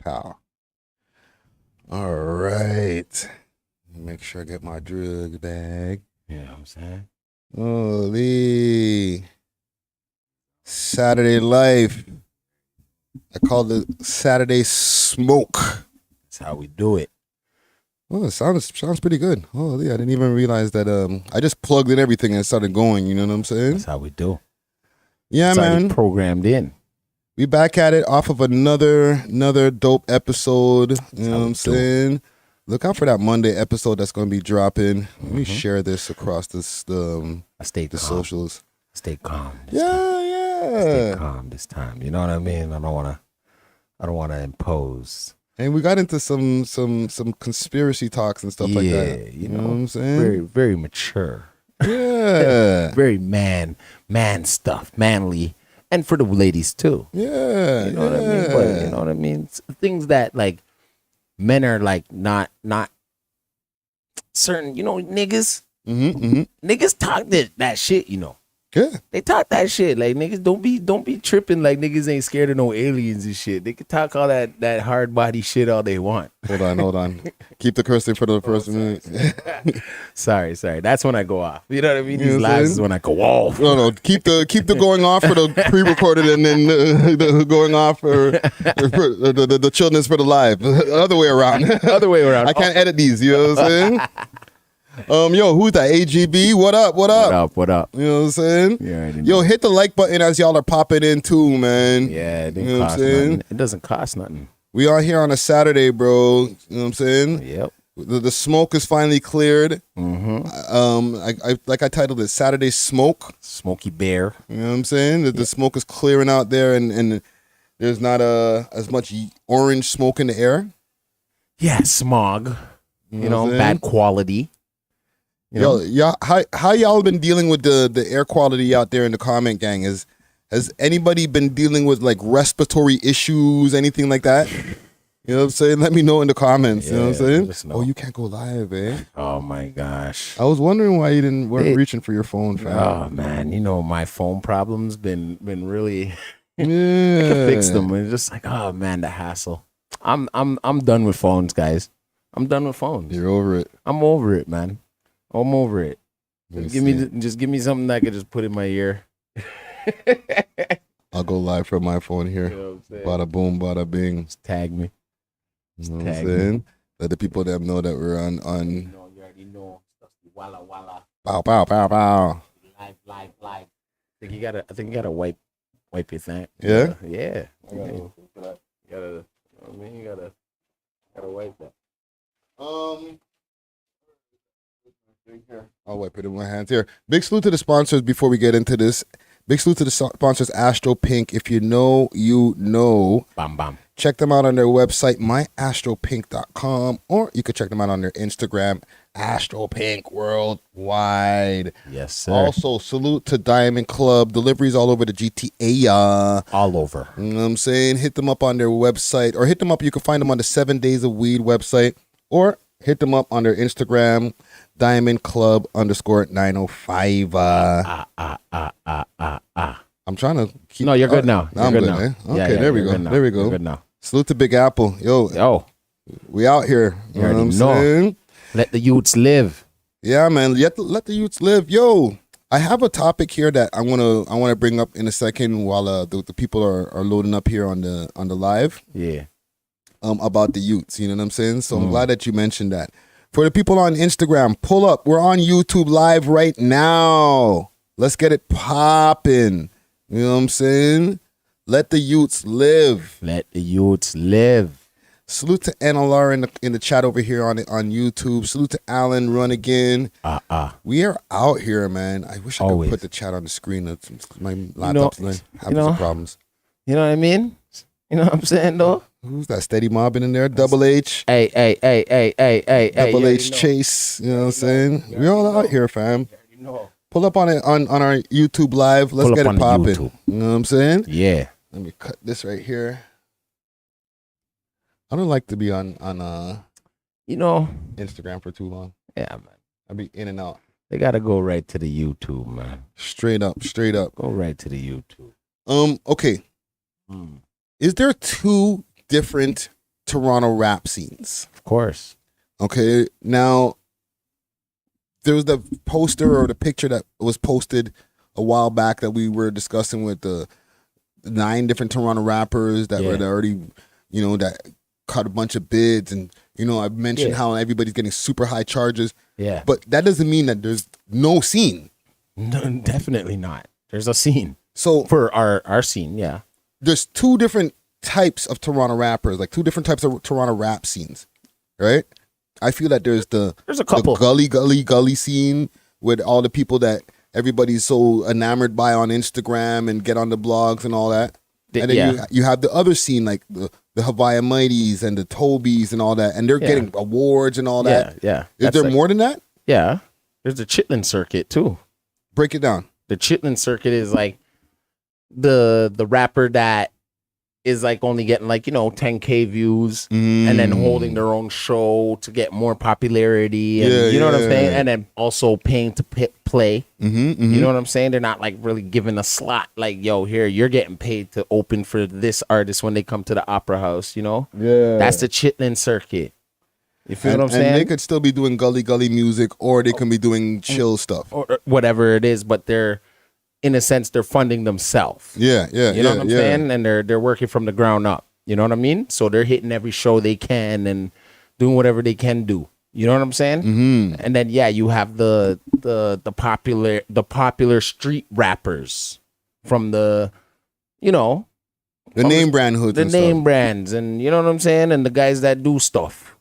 Pow. All right. Make sure I get my drug bag. You know what I'm saying? Holy. Saturday life. I call it Saturday smoke. That's how we do it. Oh, it sounds pretty good. Holy, I didn't even realize that. I just plugged in everything and started going. You know what I'm saying? That's how we do. Yeah, It's already man. programmed in. We back at it off of another dope episode. You know what I'm saying? Look out for that Monday episode that's going to be dropping. Let me share this across the socials. Stay calm. Yeah. Stay calm this time. You know what I mean? I don't wanna impose. And we got into some conspiracy talks and stuff like that. You know what I'm saying? Very, very mature. Yeah. Very man stuff, manly. And for the ladies too. Yeah. You know what I mean? But you know what I mean? Things that like men are like not certain, niggas. Niggas talk that shit, Yeah. They talk that shit. Like niggas don't be tripping like niggas ain't scared of no aliens and shit. They can talk all that hard body shit all they want. Hold on. Keep the cursing for the first minute. Sorry. That's when I go off. You know what I mean? You These know what I'm laughs saying? is when I go off. No. Keep the going off for the pre-recorded and then the going off for the children's for the live. The other way around. I can't edit these. You know what I'm saying? Yo, who's that? AGB? What up? What up? You know what I'm saying? Yeah, Yo, hit the like button as y'all are popping in too, man. Yeah, it You didn't know what I'm cost saying? nothing. It doesn't cost nothing. We are here on a Saturday, bro. You know what I'm saying? Yep. The smoke is finally cleared. I titled it Saturday Smoke. Smoky Bear. You know what I'm saying? The smoke is clearing out there, and there's not as much orange smoke in the air. Yeah, smog. You know what I'm saying? Bad quality. Yo, how y'all been dealing with the air quality out there in the comment gang? Has anybody been dealing with like respiratory issues, anything like that? You know what I'm saying? Let me know in the comments. Yeah, you know what I'm saying? know. Oh, you can't go live, eh? Oh my gosh. I was wondering why you weren't reaching for your phone, fam. Oh man, my phone problems been really Yeah. fix them. It's just like, oh man, the hassle. I'm done with phones, guys. I'm done with phones. You're over it. I'm over it, man. I'm over it. Let Give me me see. give me something that I could just put in my ear. I'll go live from my phone here. You know what I'm saying? Bada boom, bada bing. Just tag me. You know what I'm Tag me. saying? Let the people that know that we're on You already know. Walla walla. pow pow pow pow. Live. I think you gotta wipe your thing. Yeah? Yeah. You gotta wipe that. I'll wipe it in my hands here. Big salute to the sponsors before we get into this. Big salute to the sponsors, Astro Pink. If you know, you know. Bam bam. Check them out on their website, myastropink.com, or you could check them out on their Instagram, AstroPink Worldwide. Yes, sir. Also, salute to Diamond Club. Deliveries all over the GTA. All over. You know what I'm saying? Hit them up on their website, or hit them up. You can find them on the 7 Days of Weed website, or hit them up on their Instagram, Diamond Club _905. I'm trying to keep. No, you're good now. I'm You're good now. eh? Yeah, Okay, there we you're go. good now. There we You're go. good now. Salute to Big Apple. Yo, we out here. You know what I'm saying? Let the youths live. Yeah, man. Let the youths live. Yo, I have a topic here that I wanna bring up in a second while the people are loading up here on the live. Yeah. About the youths. You know what I'm saying? So I'm glad that you mentioned that. For the people on Instagram, pull up. We're on YouTube live right now. Let's get it popping. You know what I'm saying? Let the youths live. Let the youths live. Salute to NLR in the chat over here on YouTube. Salute to Alan Run Again. We are out here, man. I wish I Always. could put the chat on the screen. My laptop's having some problems. You know what I mean? You know what I'm saying, though? Who's that steady mobbing in there? Double H. Hey. Double H Chase. You know what I'm saying? We're all out here, fam. Pull up on it on our YouTube live. Let's get it popping. You know what I'm saying? Yeah. Let me cut this right here. I don't like to be on Instagram for too long. Yeah, man. I'll be in and out. They gotta go right to the YouTube, man. Straight up. Go right to the YouTube. Okay. Is there two different Toronto rap scenes. Of course. Okay, now there was the poster or the picture that was posted a while back that we were discussing with the 9 different Toronto rappers that were already, that cut a bunch of bids, and I mentioned how everybody's getting super high charges. Yeah, but that doesn't mean that there's no scene. No, definitely not. There's a scene. So for our scene, yeah, there's 2 different types of Toronto rappers, like 2 different types of Toronto rap scenes, right? I feel that there's a couple the gully scene with all the people that everybody's so enamored by on Instagram and get on the blogs and all that. And then you have the other scene, like the Hawaii Mighties and the Tobies and all that, and they're getting awards and all that. Yeah. Is there more than that? Yeah. There's the Chitlin circuit too. Break it down. The Chitlin circuit is like the rapper that is like only getting like 10K views and then holding their own show to get more popularity, and you know what I'm saying, and then also paying to play. You know what I'm saying? They're not like really giving a slot like, yo, here, you're getting paid to open for this artist when they come to the Opera House. That's the Chitlin circuit. You feel what I'm saying? And they could still be doing gully music, or they can be doing chill stuff, or whatever it is, but they're, in a sense, they're funding themselves. Yeah. You know what I'm saying? And they're working from the ground up. You know what I mean? So they're hitting every show they can and doing whatever they can do. You know what I'm saying? And then you have the popular street rappers from the name brand hoods, the name brands, and you know what I'm saying, and the guys that do stuff.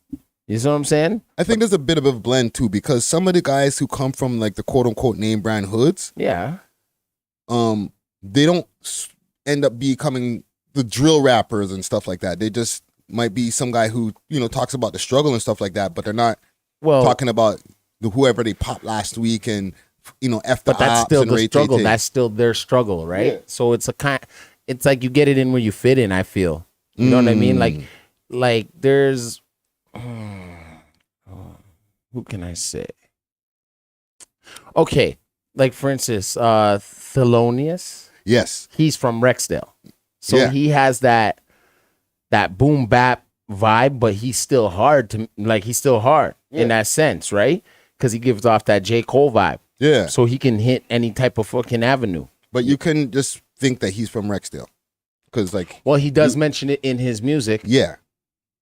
You see what I'm saying? I think there's a bit of a blend too, because some of the guys who come from like the quote unquote name brand hoods, they don't end up becoming the drill rappers and stuff like that. They just might be some guy who talks about the struggle and stuff like that, but they're not talking about whoever they popped last week and F the but that's ops still and the Ray struggle. Tay. That's still their struggle, right? Yeah. So it's it's like you get it in where you fit in. I feel, you know what I mean? Like there's, who can I say? Okay, like for instance, Thelonious. Yes, he's from Rexdale, so he has that boom bap vibe, but he's still hard in that sense, right? Because he gives off that J. Cole vibe. Yeah. So he can hit any type of fucking avenue. But you couldn't just think that he's from Rexdale, because he does mention it in his music. Yeah.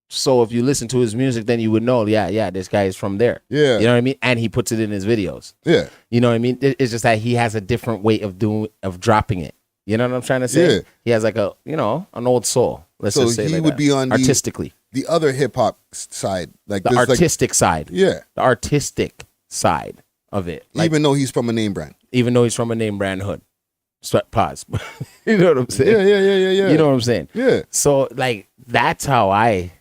So if you listen to his music, then you would know, this guy is from there. Yeah. You know what I mean? And he puts it in his videos. Yeah. You know what I mean? It's just that he has a different way of dropping it. You know what I'm trying to say? Yeah. He has like an old soul. Let's just say he would be on artistically the other hip hop side, like the artistic side. Yeah. The artistic side of it. Even though he's from a name brand. Even though he's from a name brand hood. Pause. You know what I'm saying? Yeah. You know what I'm saying? Yeah. So that's how I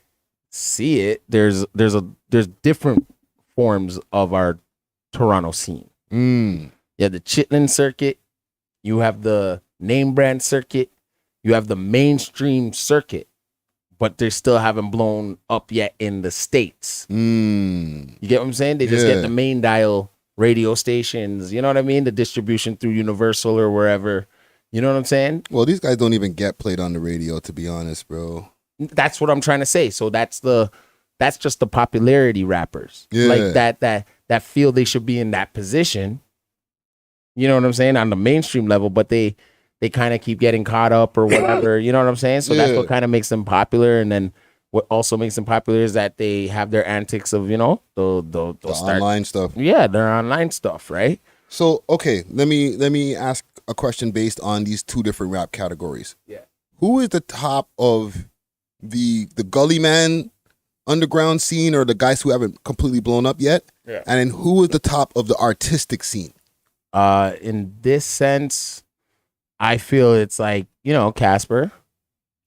see it. There's different forms of our Toronto scene. You have the Chitlin circuit, you have the name brand circuit, you have the mainstream circuit, but they still haven't blown up yet in the States. You get what I'm saying? They just get the main dial radio stations, you know what I mean? The distribution through Universal or wherever. You know what I'm saying? Well, these guys don't even get played on the radio, to be honest, bro. That's what I'm trying to say. So that's just the popularity rappers. Yeah. Like that feel they should be in that position. You know what I'm saying? On the mainstream level, but they kind of keep getting caught up or whatever. You know what I'm saying? So that's what kind of makes them popular. And then what also makes them popular is that they have their antics of, the online stuff. Yeah, their online stuff, right? So okay, let me ask a question based on these 2 different rap categories. Yeah. Who is the top of the gully man underground scene, or the guys who haven't completely blown up yet? Yeah. And then who is the top of the artistic scene? In this sense, I feel it's like, Casper.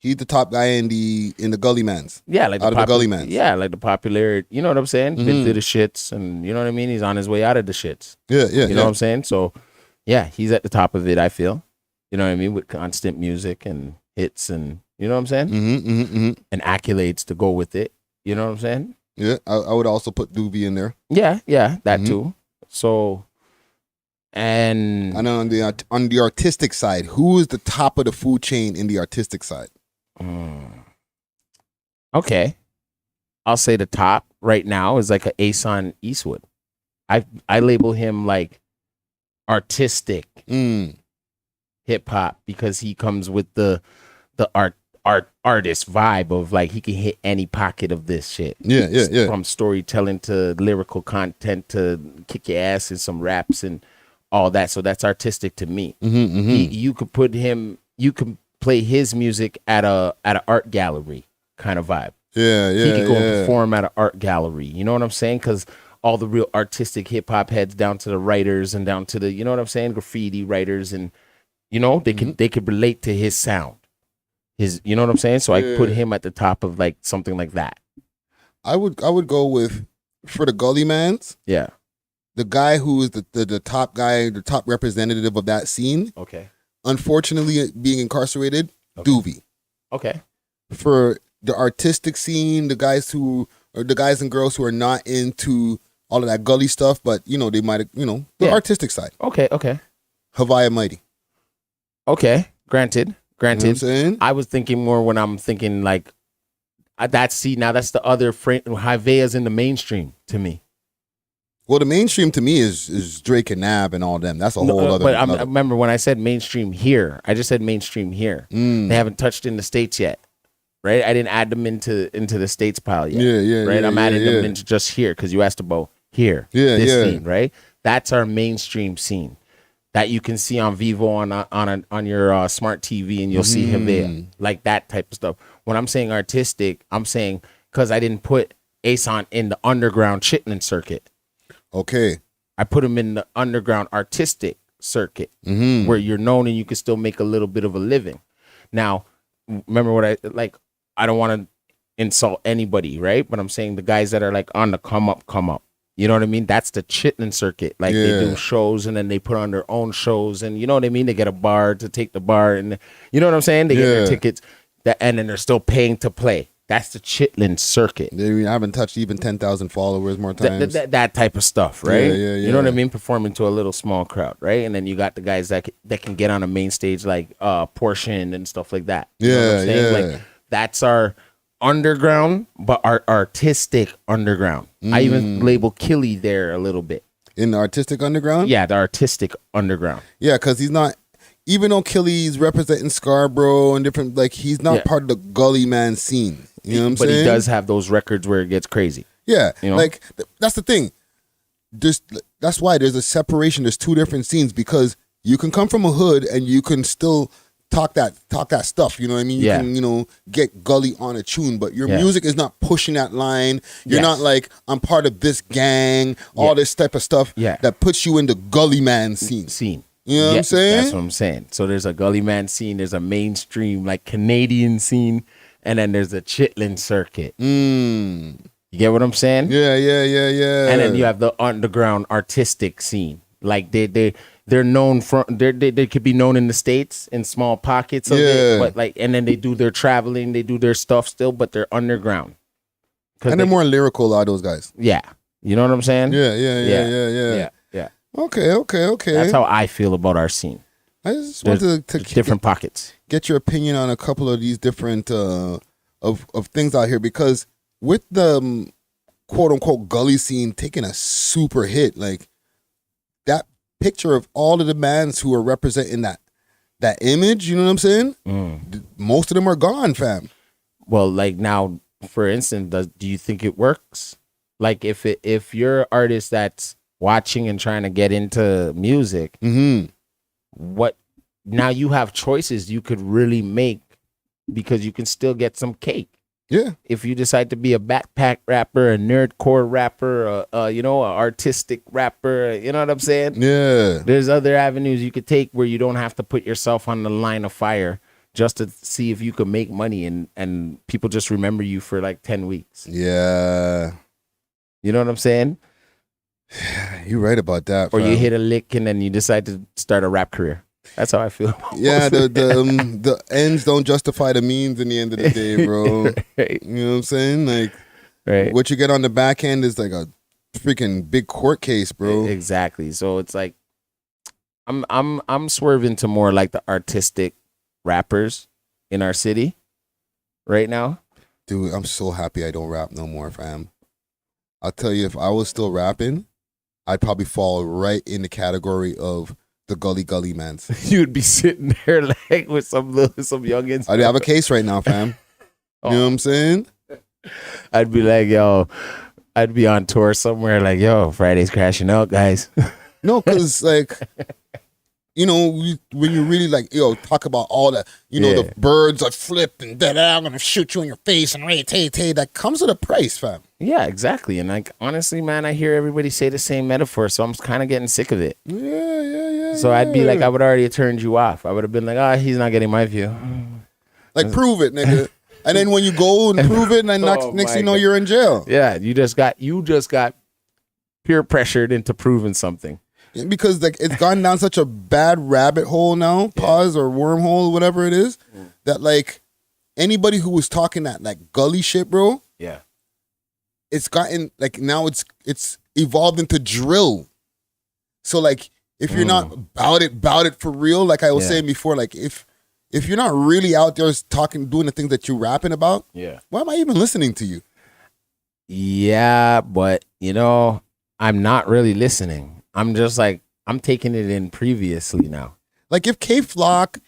He's the top guy in the gully mans. Yeah, like the gully mans. Yeah, like the popular. You know what I'm saying? Been through the shits, and you know what I mean. He's on his way out of the shits. Yeah. You know what I'm saying? So, yeah, he's at the top of it. I feel. You know what I mean? With constant music and hits, and you know what I'm saying? And accolades to go with it. You know what I'm saying? Yeah, I would also put Doobie in there. Yeah, that too. So, and on the artistic side, who is the top of the food chain in the artistic side? Okay, I'll say the top right now is like a Ason Eastwood. I label him like artistic hip hop because he comes with the artist vibe of like he can hit any pocket of this shit. Yeah. From storytelling to lyrical content to kick your ass and some raps and all that. So that's artistic to me. You could put him. You can play his music at an art gallery kind of vibe. Yeah. He could go and perform at an art gallery. You know what I'm saying? Because all the real artistic hip hop heads, down to the writers and down to the, you know what I'm saying, graffiti writers, and you know they could relate to his sound. His, you know what I'm saying? So I put him at the top of like something like that. I would go with, for the Gully Mans. Yeah. The guy who is the top guy, the top representative of that scene. Okay. Unfortunately, being incarcerated, Doobie. Okay. For the artistic scene, the guys and girls who are not into all of that gully stuff, but you know they might, you know, the artistic side. Okay. Havaya Mighty. Okay. Granted. You know what I'm saying? I was thinking more when I'm thinking like that's the other frame. Havea's in the mainstream to me. Well, the mainstream to me is Drake and Nab and all them. That's a whole other. But I remember when I said mainstream here, I just said mainstream here. They haven't touched in the States yet, right? I didn't add them into the States pile yet. Yeah. Right, I'm adding them into just here because you asked about here. This scene, right? That's our mainstream scene that you can see on Vivo on your smart TV, and you'll see him there, like that type of stuff. When I'm saying artistic, I'm saying because I didn't put Ason in the underground chitlin circuit. Okay. I put him in the underground artistic circuit where you're known and you can still make a little bit of a living. Now, remember what I don't want to insult anybody, right? But I'm saying the guys that are like on the come up. You know what I mean? That's the chitlin circuit. Like they do shows and then they put on their own shows, and you know what I mean? They get a bar to take the bar, and you know what I'm saying? They get their tickets and then they're still paying to play. That's the chitlin circuit. They haven't touched even 10,000 followers more times. That type of stuff, right? Yeah. You know what I mean? Performing to a little small crowd, right? And then you got the guys that can get on a main stage like Portion and stuff like that. You know what I'm saying? Like that's our underground, but our artistic underground. I even label Killy there a little bit. In the artistic underground? Yeah, the artistic underground. Yeah, because he's not, even though Killy's representing Scarborough and different, like he's not part of the Gully Man scene. You know what I'm saying? But he does have those records where it gets crazy. Yeah, you know? Like that's the thing. That's why there's a separation. There's two different scenes, because you can come from a hood and you can still talk that stuff. You know what I mean? You can, you know, get gully on a tune, but your music is not pushing that line. You're not like, I'm part of this gang, all this type of stuff that puts you in the Gully Man scene. You know what I'm saying? That's what I'm saying. So there's a Gully Man scene, there's a mainstream like Canadian scene, and then there's a chitlin circuit. You get what I'm saying? Yeah. And then you have the underground artistic scene. Like they're known from they could be known in the States in small pockets of it, but like, and then they do their traveling, they do their stuff still, but they're underground. And they're more lyrical, a lot of those guys. Yeah. You know what I'm saying? Yeah. Okay. That's how I feel about our scene. I just wanted to different pockets. Get your opinion on a couple of these different of things out here, because with the quote unquote gully scene taking a super hit, like that picture of all of the bands who are representing that image, you know what I'm saying? Most of them are gone, fam. Well, like now, for instance, do you think it works? Like if you're an artist that's watching and trying to get into music, what now you have choices you could really make, because you can still get some cake. Yeah. If you decide to be a backpack rapper, a nerdcore rapper, you know, an artistic rapper, you know what I'm saying? Yeah. There's other avenues you could take where you don't have to put yourself on the line of fire just to see if you can make money, and people just remember you for like 10 weeks. Yeah. You know what I'm saying? You're right about that. Or you hit a lick and then you decide to start a rap career. That's how I feel. Yeah, the ends don't justify the means in the end of the day, bro. Right. You know what I'm saying? Like, what you get on the back end is like a freaking big court case, bro. Exactly. So it's like I'm swerving to more like the artistic rappers in our city right now. Dude, I'm so happy I don't rap no more, fam. I'll tell you, if I was still rapping, I'd probably fall right in the category of the gully mans. You'd be sitting there like with some youngins. I'd have a case right now, fam. You know what I'm saying? I'd be like, yo, I'd be on tour somewhere like, yo, Friday's crashing out, guys. No, because like, you know, when you really like, talk about all the, the birds are flipping, I'm gonna shoot you in your face and that comes at a price, fam. Yeah, exactly. And like, honestly, man, I hear everybody say the same metaphor, so I'm kind of getting sick of it. Yeah. So I'd be like, I would already have turned you off. I would have been like, he's not getting my view. Like, prove it, nigga. And then when you go and prove it, and then next thing you know, you're in jail. Yeah, you just got peer pressured into proving something. Because like it's gone down such a bad rabbit hole now, pause or wormhole, whatever it is, that like anybody who was talking that like gully shit, bro. Yeah. It's gotten like now it's evolved into drill. So like if you're not about it for real, like I was saying before, like if you're not really out there talking, doing the things that you're rapping about, why am I even listening to you? Yeah, but I'm not really listening. I'm just like, I'm taking it in previously now. Like if K-Flock,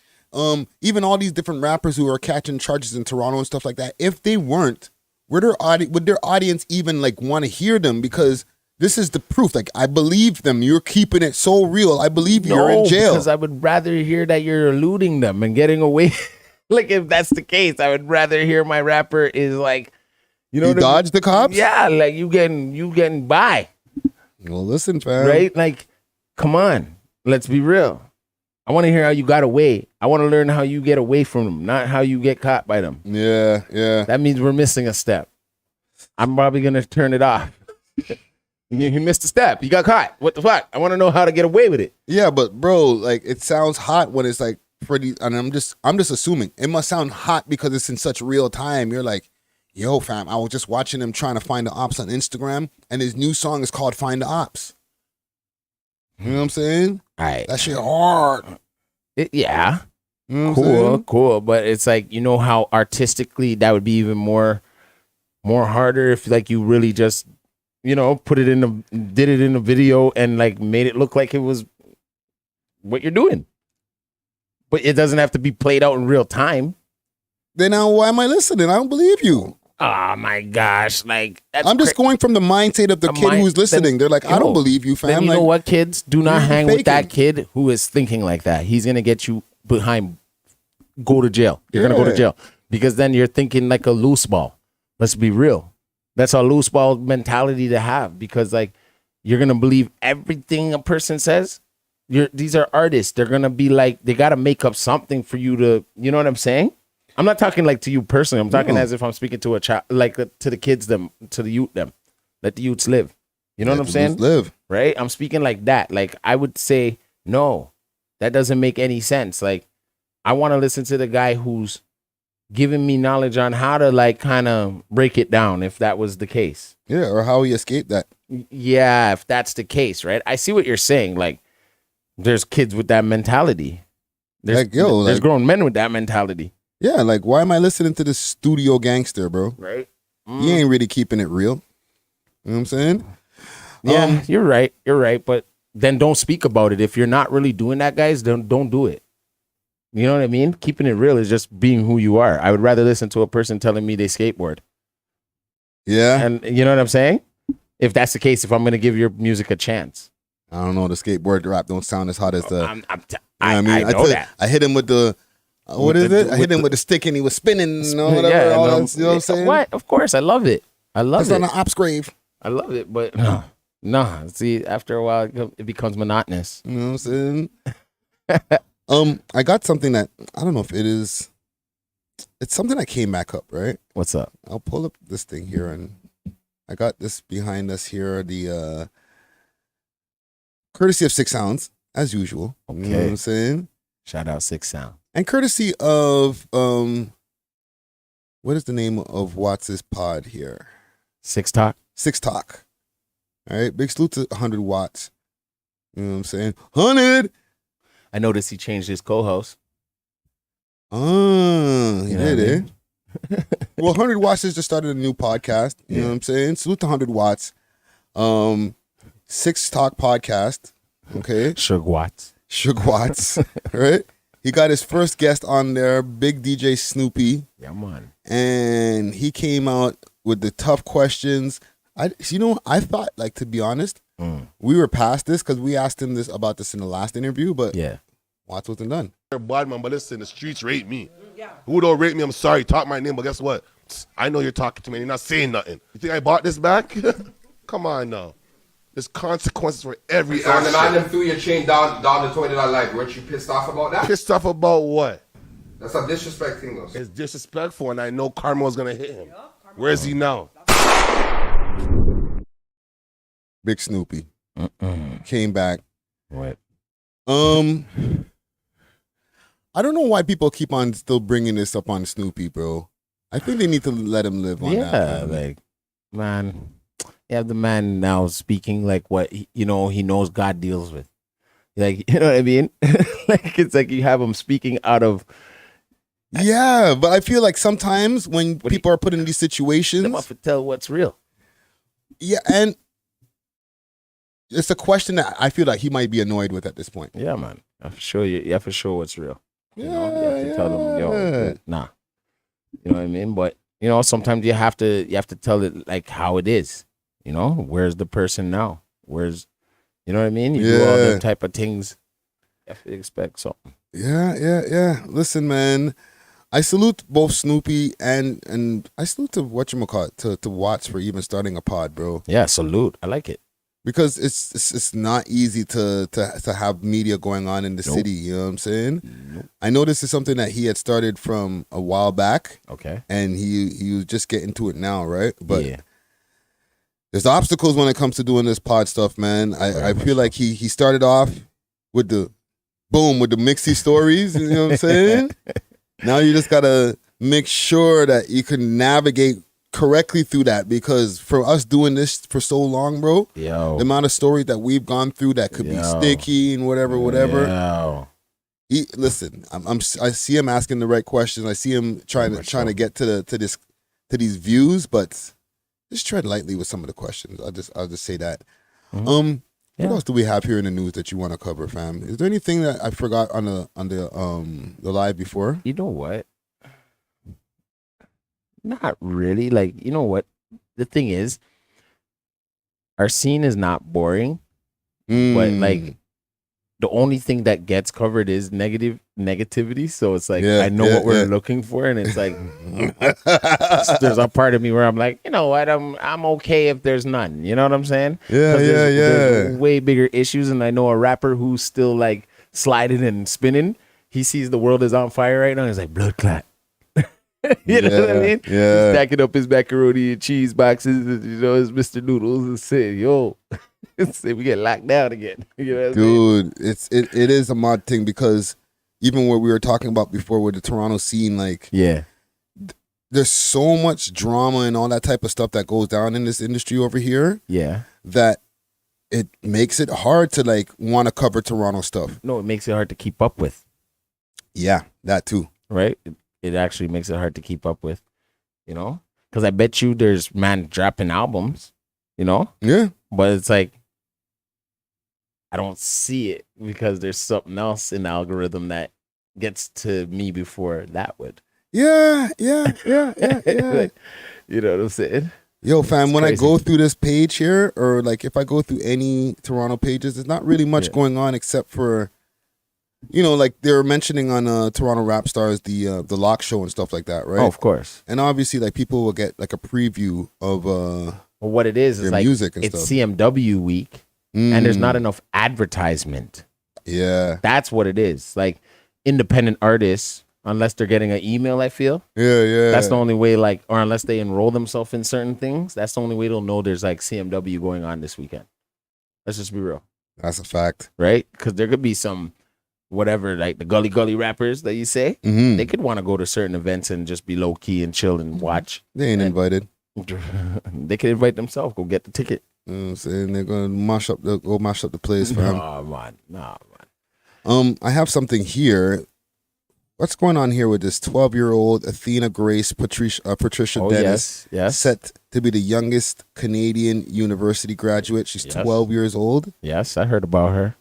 even all these different rappers who are catching charges in Toronto and stuff like that, if they weren't, would their audience even like want to hear them? Because this is the proof. Like, I believe them. You're keeping it so real. I believe you're in jail. Because I would rather hear that you're eluding them and getting away. Like, if that's the case, I would rather hear my rapper is like, you dodge the cops? Yeah, like you getting by. Well, listen, fam. Right? Like, come on. Let's be real. I want to hear how you got away. I want to learn how you get away from them, not how you get caught by them. Yeah. That means we're missing a step. I'm probably going to turn it off. You missed a step. You got caught. What the fuck? I want to know how to get away with it. Yeah, but bro, like it sounds hot when it's like pretty, and I'm just assuming it must sound hot because it's in such real time. You're like, yo, fam, I was just watching him trying to find the ops on Instagram, and his new song is called Find the Ops. You know what I'm saying? All right. That shit hard. Yeah. You know cool. But it's like, you know how artistically that would be even more harder if like you really just, did it in a video and like made it look like it was what you're doing. But it doesn't have to be played out in real time. Then now why am I listening? I don't believe you. Oh my gosh. Like I'm just going from the mindset of the kid who's listening. They're like, I don't believe you, fam. Then you like, know what, kids? Do not hang with that kid who is thinking like that. He's gonna get you behind, go to jail. You're gonna go to jail. Because then you're thinking like a loose ball. Let's be real. That's a loose ball mentality to have, because like you're gonna believe everything a person says. These are artists. They're gonna be like, they gotta make up something for you to, you know what I'm saying? I'm not talking like to you personally. I'm talking as if I'm speaking to a child, like to the kids, to the youth, them. Let the youths live. You know what I'm saying? Live. Right? I'm speaking like that. Like I would say, no, that doesn't make any sense. Like I want to listen to the guy who's giving me knowledge on how to like kind of break it down, if that was the case. Yeah, or how he escaped that. Yeah, if that's the case, right? I see what you're saying. Like there's kids with that mentality. There's grown men with that mentality. Yeah, like, why am I listening to this studio gangster, bro? Right. He ain't really keeping it real. You know what I'm saying? Yeah, you're right. But then don't speak about it. If you're not really doing that, guys, then don't do it. You know what I mean? Keeping it real is just being who you are. I would rather listen to a person telling me they skateboard. Yeah. And you know what I'm saying? If that's the case, if I'm going to give your music a chance. I don't know. The skateboard rap don't sound as hot as the... I know that. I hit him with the... What is it? I hit him with the stick and he was spinning, whatever. Yeah, all that, you know what I'm saying? What? Of course. I love it. It's on an ops grave. I love it, but no. See, after a while, it becomes monotonous. You know what I'm saying? I got something that, I don't know if it is... It's something that came back up, right? What's up? I'll pull up this thing here, and I got this behind us here, the courtesy of 6 Sounds, as usual. Okay. You know what I'm saying? Shout out 6 Sound. And courtesy of, what is the name of Watts' pod here? 6 Talk? 6 Talk. All right, big salute to 100 Watts. You know what I'm saying? 100! I noticed he changed his co-host. Oh, he did, eh? Well, 100 Watts has just started a new podcast. You know what I'm saying? Salute to 100 Watts. 6 Talk podcast. Okay. Suge Watts. Suge Watts. Right? He got his first guest on there, big DJ Snoopy. Yeah, man. And he came out with the tough questions. I thought, like, to be honest, we were past this because we asked him about this in the last interview, but Watts wasn't done. Bad man, but listen, the streets rate me. Who don't rate me, I'm sorry, talk my name, but guess what? I know you're talking to me and you're not saying nothing. You think I bought this back? Come on now. There's consequences for every So when the man them threw your chain down the toilet at night, weren't you pissed off about that? Pissed off about what? That's a disrespect thing, though. It's disrespectful, and I know karma was gonna hit him. Where is he now? Big Snoopy came back. What? I don't know why people keep on still bringing this up on Snoopy, bro. I think they need to let him live on that. Yeah, like, man, you have the man now speaking like what he knows God deals with. Like, you know what I mean? Like, it's like you have him speaking out of. Yeah, but I feel like sometimes when people are put in these situations, Them have to tell what's real. yeah, and it's a question that I feel like he might be annoyed with at this point. Yeah, man. You have to show you have to show what's real. You have to tell them, yo, nah. You know what I mean? But sometimes you have to tell it like how it is. Where's the person now? You know what I mean? You do all them type of things. You have to expect something. Yeah. Listen, man, I salute both Snoopy and I salute to whatchamacallit, to Watts for even starting a pod, bro. Yeah, salute. I like it. Because it's not easy to have media going on in the city, you know what I'm saying? Nope. I know this is something that he had started from a while back. Okay. And he was just getting to it now, right? But there's obstacles when it comes to doing this pod stuff, man. I feel like he started off with the mixy stories, you know what I'm saying? Now you just gotta make sure that you can navigate correctly through that, because for us doing this for so long, bro, the amount of stories that we've gone through that could be sticky and whatever. Listen, I see him asking the right questions. I see him trying to get to these views, but just tread lightly with some of the questions. I'll just say that. What else do we have here in the news that you want to cover, fam? Is there anything that I forgot on the live before? You know what? Not really. Like, you know what? The thing is, our scene is not boring, but like the only thing that gets covered is negativity. So it's like I know what we're looking for, and it's like there's a part of me where I'm like, you know what? I'm okay if there's none. You know what I'm saying? There's way bigger issues, and I know a rapper who's still like sliding and spinning. He sees the world is on fire right now. And he's like, blood clot. You know what I mean? Yeah. He's stacking up his macaroni and cheese boxes, and, his Mr. Noodles, and saying, yo, say we get locked down again. You know what Dude, it is a mod thing, because even what we were talking about before with the Toronto scene, like, there's so much drama and all that type of stuff that goes down in this industry over here. Yeah. That it makes it hard to like want to cover Toronto stuff. No, it makes it hard to keep up with. Yeah, that too. Right? It actually makes it hard to keep up with, because I bet you there's man dropping albums, Yeah. But it's like, I don't see it because there's something else in the algorithm that gets to me before that would. Yeah. Like, you know what I'm saying? Yo, fam, when I go through this page here, or like if I go through any Toronto pages, there's not really much going on except for, like they're mentioning on Toronto Rap Stars, the Lock Show and stuff like that, right? Oh, of course. And obviously, like people will get like a preview of well, what it is like music and it's stuff. CMW week, and there's not enough advertisement. Yeah, that's what it is. Like independent artists, unless they're getting an email, I feel. Yeah. That's the only way. Like, or unless they enroll themselves in certain things, that's the only way they'll know there's like CMW going on this weekend. Let's just be real. That's a fact, right? Because there could be some. Whatever, like the gully rappers that you say, they could want to go to certain events and just be low key and chill and watch. They ain't invited. They could invite themselves. Go get the ticket. You know what I'm saying? They're gonna mash up the place for him. Nah, man. I have something here. What's going on here with this 12-year-old Athena Grace Patricia Dennis? Yes. Set to be the youngest Canadian university graduate. She's 12 years old. Yes, I heard about her.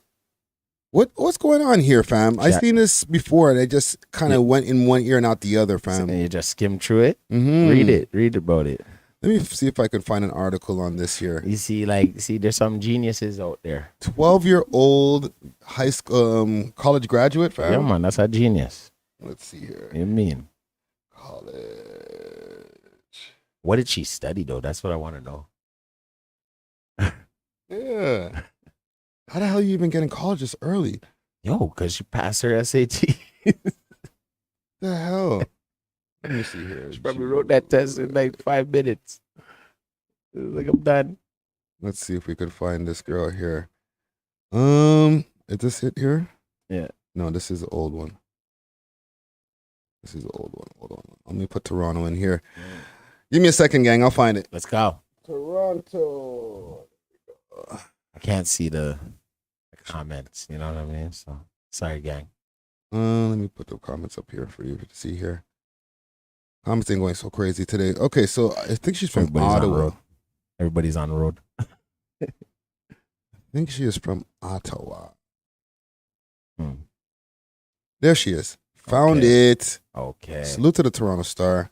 What's going on here, fam? I've seen this before, and I just kind of went in one ear and out the other, fam. And you just skim through it. Mm-hmm. Read about it. Let me see if I can find an article on this here. You see, there's some geniuses out there. 12-year-old high school, college graduate, fam. Yeah, man, that's a genius. Let's see here. You mean College. what did she study though? That's what I want to know. Yeah. How the hell are you even getting college this early? Yo, because she passed her SAT. The hell? Let me see here. She probably wrote that test in like 5 minutes. It was like, I'm done. Let's see if we could find this girl here. Is this it here? Yeah. No, this is the old one. This is the old one. Hold on. Let me put Toronto in here. Give me a second, gang. I'll find it. Let's go. Toronto. I can't see the comments. You know what I mean? So sorry, gang. Let me put the comments up here for you to see here. Comments ain't going so crazy today. Okay, so I think she's from Ottawa. Everybody's on the road. I think she is from Ottawa. There she is. Found it. Okay. Salute to the Toronto Star.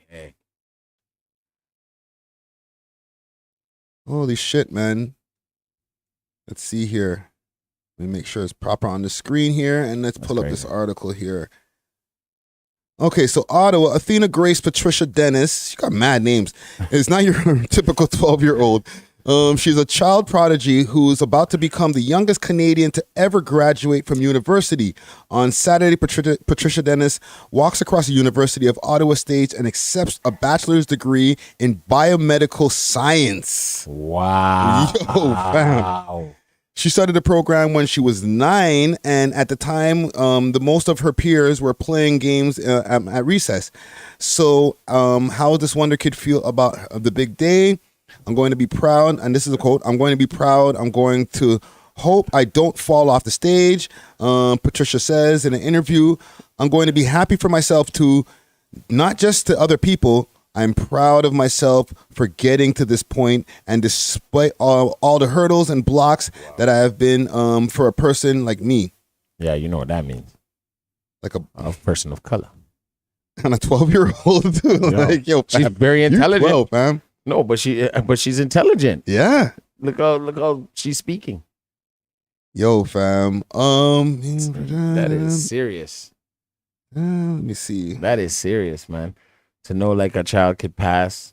Okay. Holy shit, man. Let's see here. Let me make sure it's proper on the screen here, and let's pull up this article here. Okay, so Ottawa, Athena Grace Patricia Dennis. She got mad names. It's not your typical 12-year-old. She's a child prodigy who's about to become the youngest Canadian to ever graduate from university. On Saturday, Patricia Dennis walks across the University of Ottawa stage and accepts a bachelor's degree in biomedical science. Wow. Yo, fam. She started the program when she was 9, and at the time, the most of her peers were playing games at recess. So how does this wonder kid feel about the big day? I'm going to be proud, and this is a quote, I'm going to be proud, I'm going to hope I don't fall off the stage. Patricia says in an interview, I'm going to be happy for myself too, not just to other people. I'm proud of myself for getting to this point, and despite all the hurdles and blocks that I have been for a person like me. Yeah, you know what that means. Like a person of color. And a 12-year-old too. Like, yo, fam, she's very intelligent. You're 12, fam. No, but she's intelligent. Yeah. Look how she's speaking. Yo, fam. That is serious. Let me see. That is serious, man. To know like a child could pass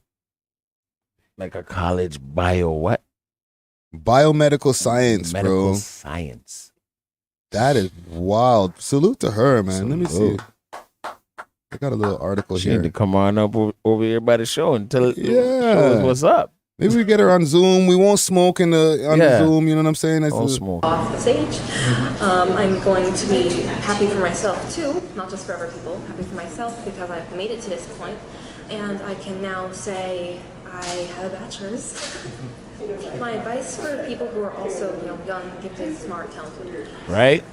like a college biomedical science, bro. Science. That is wild. Salute to her, man. Let me see. I got a little article she here. Need to come on up over here by the show and show us what's up. Maybe we get her on Zoom. We won't smoke on the Zoom. You know what I'm saying? Don't smoke. Off the stage. I'm going to be happy for myself too, not just for other people. Happy for myself because I've made it to this point, and I can now say I have a bachelor's. My advice for people who are also, young, gifted, smart, talented. Right.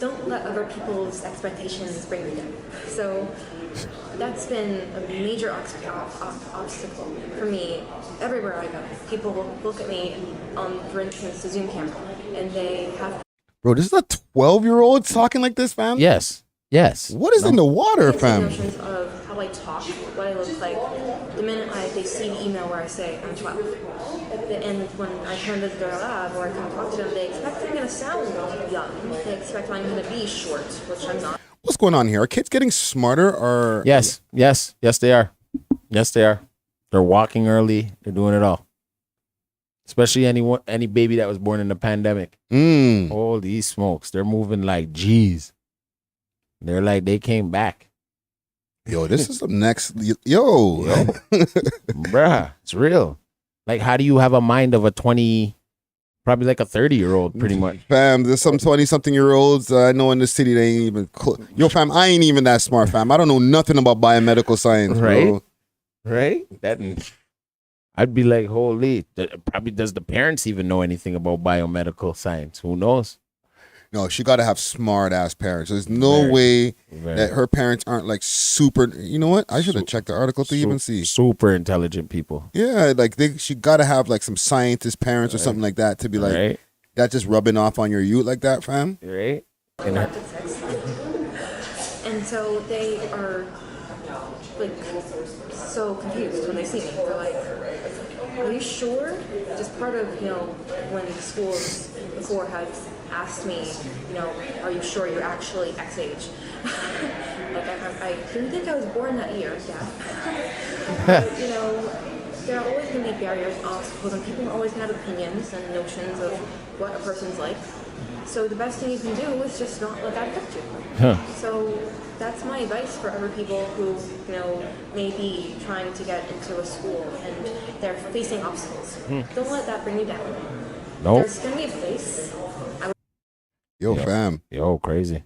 Don't let other people's expectations bring you down. So that's been a major obstacle for me everywhere I go. People will look at me on, for instance, the Zoom camera, and they have... Bro, this is a 12-year-old talking like this, fam? Yes. What is in the water, fam? Notions of how I talk, what I look like, the minute they see the email where I say I'm 12. And when I come visit their lab or I come talk to them, they expect I'm going to sound young. They expect I'm going to be short, which I'm not. What's going on here? Are kids getting smarter or... Yes, they are. Yes, they are. They're walking early. They're doing it all. Especially any baby that was born in the pandemic. Holy smokes. They're moving like G's. They're like, they came back. Yo, this is the next... Yo. Bruh, it's real. Like, how do you have a mind of a 20... Probably like a 30-year-old, pretty much. Fam, there's some 20-something-year-olds I know in the city. They ain't even... Yo, fam, I ain't even that smart, fam. I don't know nothing about biomedical science, bro. Right? I'd be like, holy... Probably does the parents even know anything about biomedical science? Who knows? No, she got to have smart ass parents. There's no way that her parents aren't like super. You know what? I should have checked the article to even see. Super intelligent people. Yeah, like she got to have like some scientist parents or something like that to be like that just rubbing off on your youth like that, fam. Right. And so they are like so confused when they see me. They're like, "Are you sure?" Just part of when the schools before had asked me, "Are you sure you're actually X age?" Like I didn't think I was born that year, yeah. But, there are always going to be barriers, obstacles, and people are always going to have opinions and notions of what a person's like. So the best thing you can do is just not let that affect you. So that's my advice for other people who, may be trying to get into a school and they're facing obstacles. Don't let that bring you down. Nope. There's going to be a place. Yo, fam. Yo, crazy.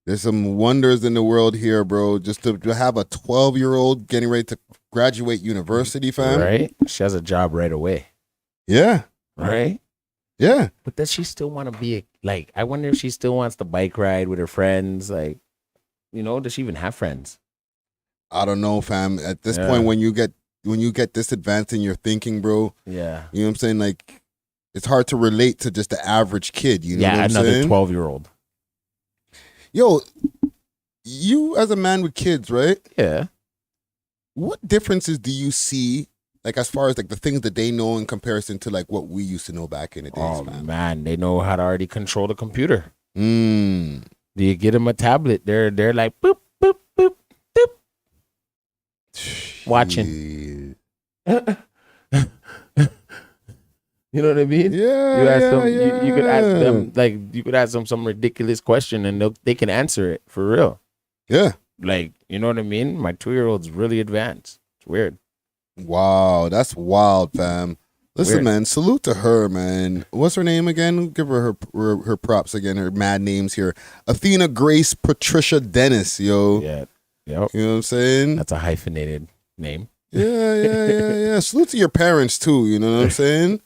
There's some wonders in the world here, bro. Just to have a 12-year-old getting ready to graduate university, fam. Right? She has a job right away. Yeah. Right? Yeah. But does she still want to be I wonder if she still wants to bike ride with her friends? Like, does she even have friends? I don't know, fam. At this point, when you get this advanced in your thinking, bro. Yeah. You know what I'm saying? Like, it's hard to relate to just the average kid. You know what I'm another saying? 12-year-old. Yo, you as a man with kids, right? Yeah. What differences do you see, like as far as like the things that they know in comparison to like what we used to know back in the days, Oh man, they know how to already control the computer. Mm. Do you get them a tablet? They're like boop boop boop boop, watching. You know what I mean? Yeah, you ask them, yeah. you could ask them you could ask them some ridiculous question and they can answer it for real. Yeah. Like, you know what I mean? My 2-year-old's really advanced. It's weird. Wow, that's wild, fam. Listen, Weird. man, salute to her, man. What's her name again? Give her her props again. Her mad names here: Athena Grace Patricia Dennis. Yo, Yeah. Yep. you know what I'm saying? That's a hyphenated name. Yeah. Salute to your parents too. You know what I'm saying?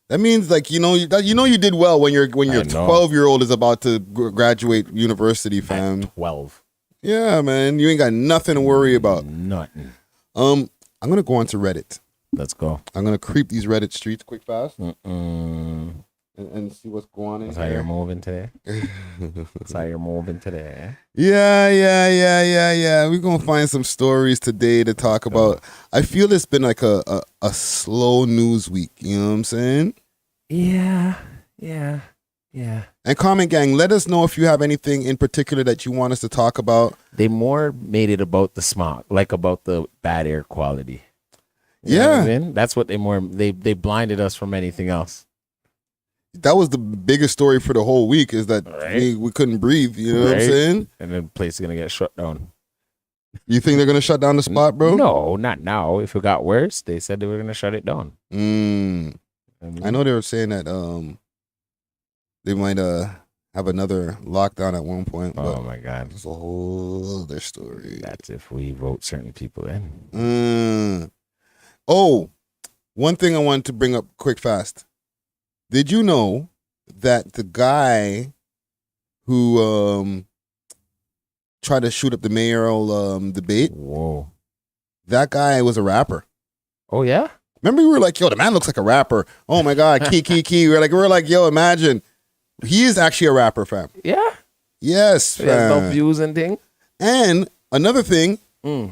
That means like you did well when your 12-year-old is about to graduate university, fam. At 12. Yeah, man, you ain't got nothing to worry about. Nothing. I'm gonna go onto Reddit. Let's go. I'm gonna creep these Reddit streets quick fast Mm-mm. and see what's going on in That's how here. you're moving today. That's how you're moving today. Yeah. We're gonna find some stories today to talk about. I feel it's been like a slow news week. You know what I'm saying? Yeah. And comment gang, let us know if you have anything in particular that you want us to talk about. They more made it about the smog, like about the bad air quality. You know what I mean? That's what they blinded us from anything else. That was the biggest story for the whole week is that we couldn't breathe. You know what I'm saying? And then the place is gonna get shut down. You think they're gonna shut down the spot, bro? No, not now. If it got worse, they said they were gonna shut it down. I know they were saying that they might have another lockdown at one point. Oh my God, it's a whole other story. That's if we vote certain people in. Oh, one thing I wanted to bring up quick fast. Did you know that the guy who tried to shoot up the mayoral debate, that guy was a rapper? Oh yeah? Remember we were like, yo, the man looks like a rapper. Oh my God, key. We're like, yo, imagine. He is actually a rapper, fam. Yeah? Yes, fam. He has no views and thing. And another thing,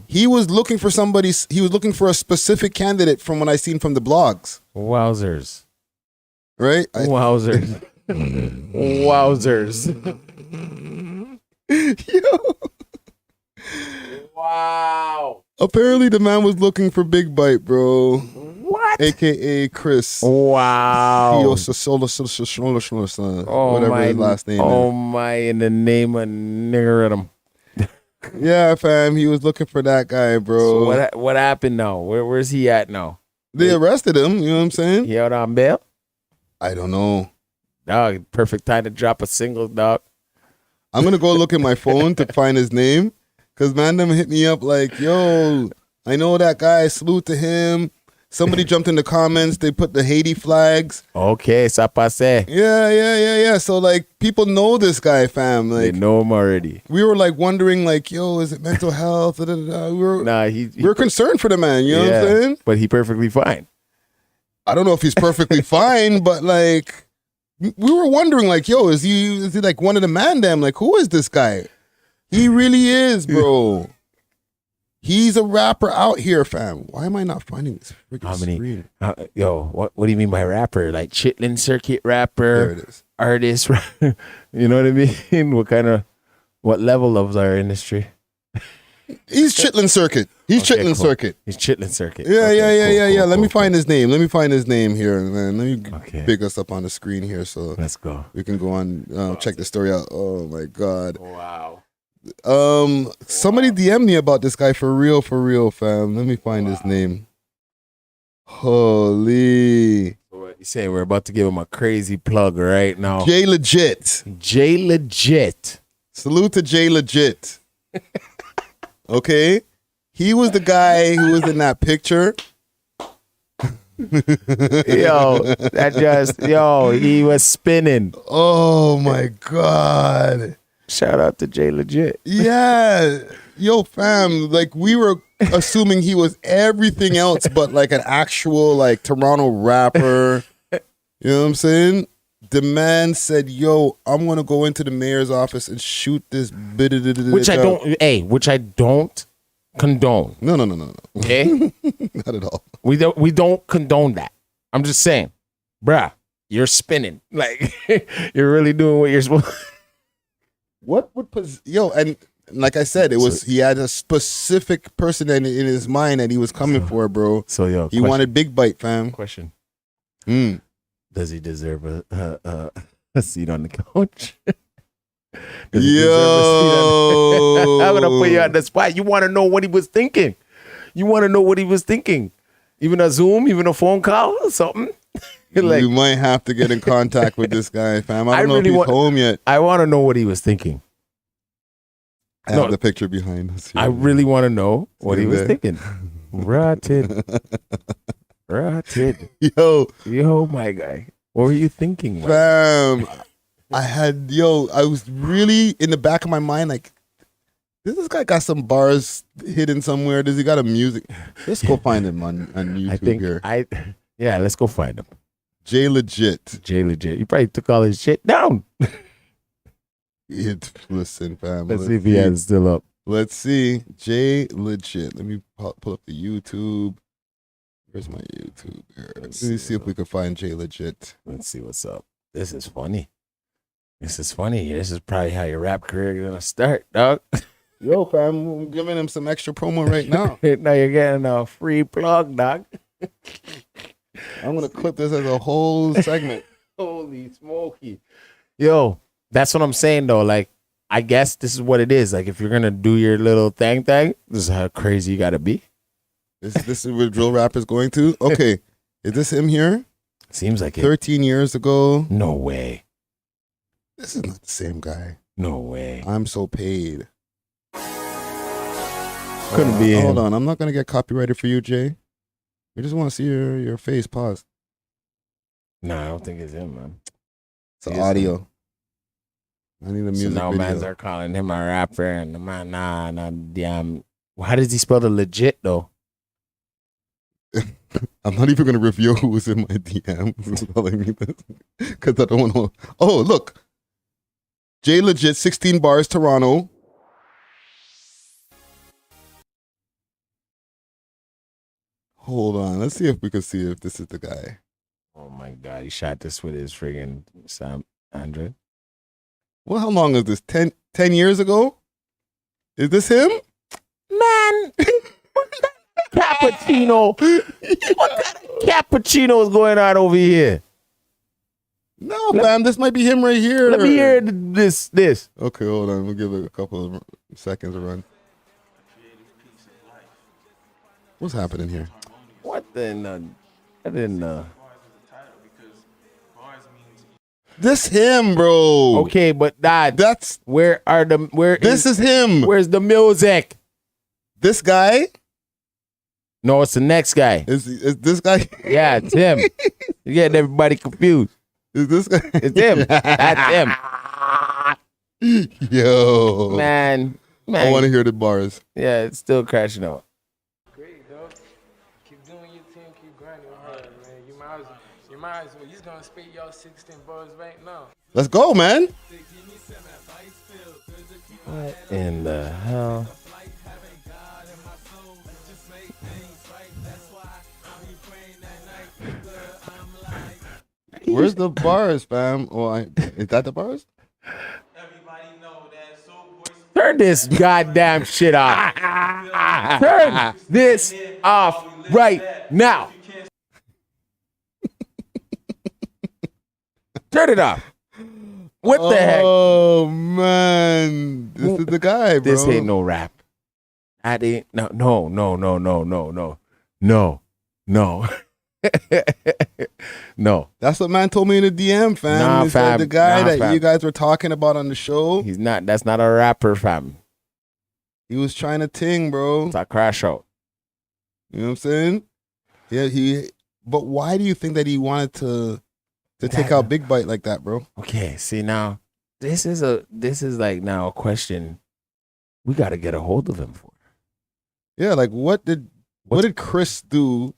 he was looking for a specific candidate from what I seen from the blogs. Wowzers. Right? Wowzers. Wowzers. Yo. Wow. Apparently the man was looking for Big Bite, bro. What? AKA Chris. Wow. Whatever his last name is. In the name of niggerism. Yeah, fam. He was looking for that guy, bro. So what happened now? Where's he at now? They arrested him, you know what I'm saying? He out on bail? I don't know. Dog, perfect time to drop a single, dog. I'm going to go look at my phone to find his name. Because man, them hit me up like, yo, I know that guy. Salute to him. Somebody jumped in the comments. They put the Haiti flags. Okay, ça passe. Yeah. So like people know this guy, fam. They Like know him already. we were like wondering, like, yo, is it mental health? Da, da, da. We were concerned for the man. You know what I'm saying? But he perfectly fine. I don't know if he's perfectly fine, but like we were wondering, like, yo, is he like one of the man them? Like, who is this guy? He really is, bro. He's a rapper out here, fam. Why am I not finding this freaking screen? What do you mean by rapper? Like Chitlin circuit rapper? There it is. Artist? You know what I mean? What level of our industry? He's Chitlin Circuit. He's Okay, Chitlin cool. Circuit. He's Chitlin circuit. Yeah, Okay, yeah. cool, Let me cool. find his name. Let me find his name here, man. Let me Okay. big us up on the screen here so Let's go. we can go on check the story out. Oh my god. Wow. Somebody DM me about this guy for real, fam. Let me find his name. Holy. So what you say? We're about to give him a crazy plug right now. Jay Legit. J Legit. Salute to Jay Legit. Okay? He was the guy who was in that picture. He was spinning. Oh my god. Shout out to J Legit. Yeah. Yo, fam, like we were assuming he was everything else but like an actual like Toronto rapper. You know what I'm saying? The man said, yo, I'm gonna go into the mayor's office and shoot this bit of Which I don't condone. No. Okay? Not at all. We don't condone that. I'm just saying, bruh, you're spinning. Like you're really doing what you're supposed to. What would and like I said, he had a specific person in his mind that he was coming for, bro. So he wanted big bite, fam. Question. Mm. Does he deserve a seat on the couch? Yo, I'm gonna put you on the spot. You want to know what he was thinking? Even a Zoom, even a phone call, or something. Like, you might have to get in contact with this guy, fam. I don't know really if he's home yet. I want to know what he was thinking. I have the picture behind us here. I really want to know what he was there. thinking. Rotted. Yo, my guy. What were you thinking, man? Fam, I was really in the back of my mind like, does this guy got some bars hidden somewhere? Does he got a music? Let's go find him on YouTube here. Let's go find him. Jay Legit. He probably took all his shit down. Listen, fam. Let's see if he has it still up. Let's see. Jay Legit. Let me pull up the YouTube. Where's my YouTube? Let me see if we can find Jay Legit. Let's see what's up. This is funny. This is probably how your rap career is gonna start, dog. Yo, fam, I'm giving him some extra promo right now. Now you're getting a free plug, dog. I'm gonna clip this as a whole segment. Holy smoky. Yo, that's what I'm saying though. Like, I guess this is what it is. Like, if you're gonna do your little thing, this is how crazy you gotta be. This is where drill rap is going to? Okay. Is this him here? Seems like it. 13 years ago. No way. This is not the same guy. No way. I'm so paid. Couldn't be him. Hold on. I'm not going to get copyrighted for you, Jay. We just want to see your face. Pause. Nah, I don't think it's him, man. It's audio. I need a music now video. mans are calling him a rapper and the man, nah, damn. How does he spell the legit though? I'm not even going to reveal who was in my DM telling me this because I don't want to. Oh, look. Jay Legit, 16 bars, Toronto. Hold on. Let's see if we can see if this is the guy. Oh my God. He shot this with his friggin' Sam Android. Well, how long is this? 10 years ago? Is this him? Man. Cappuccino. What kind of cappuccino is going on over here? No, fam, this might be him right here. Let me hear this. Okay, hold on. We'll give it a couple of seconds to run. What's happening here? What the? I didn't know. This him, bro. Okay, but that's where this is him. Where's the music? This guy? No, it's the next guy. Is this guy? Yeah, it's him. You're getting everybody confused. Is this guy? It's him. That's him. Yo. Man. I want to hear the bars. Yeah, it's still crashing out. Great, dog. Keep doing your thing, keep grinding hard, man. You might as well. You're gonna spit y'all 16 bars right now. Let's go, man. What in the hell? Where's the bars, fam? Is that the bars? Turn this goddamn shit off. Turn this off right now. Turn it off. What the heck? Oh man, this is the guy, bro. This ain't no rap. I didn't. No. No. That's what man told me in the DM, fam. Nah, He said fam. the guy Nah, that fam. you guys were talking about on the show, He's not. That's not a rapper, fam. he was trying to ting, bro. It's a crash out. You know what I'm saying? Yeah, but why do you think that he wanted to take out Big Bite like that, bro? Okay, see now, this is like now a question we got to get a hold of him for. Yeah, like what did Chris do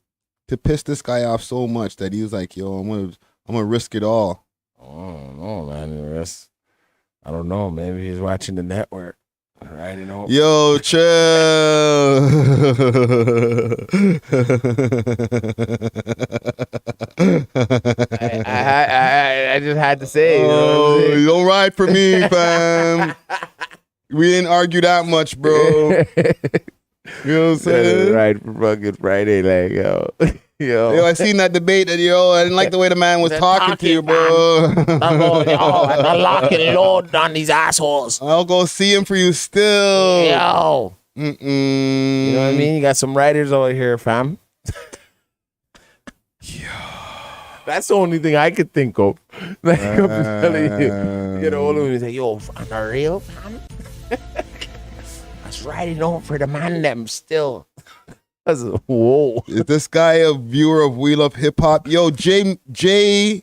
to piss this guy off so much that he was like, yo, I'm gonna risk it all? I don't know, man. I don't know. Maybe he's watching the network. Right, you know. Yo, chill. I just had to say. Oh, you don't ride for me, fam. We didn't argue that much, bro. You know what I'm saying? Right for fucking Friday, like yo. Yo, I seen that debate, and I didn't like the way the man was talking to you, bro. The lock and load on these assholes. I'll go see him for you still. Yo. Mm-mm. You know what I mean? You got some writers over here, fam. That's the only thing I could think of. Like I'm telling you. You get a hold of him and say, yo, on the real, fam? I was writing on for the man them still. Whoa. Is this guy a viewer of We Love Hip Hop? Yo, J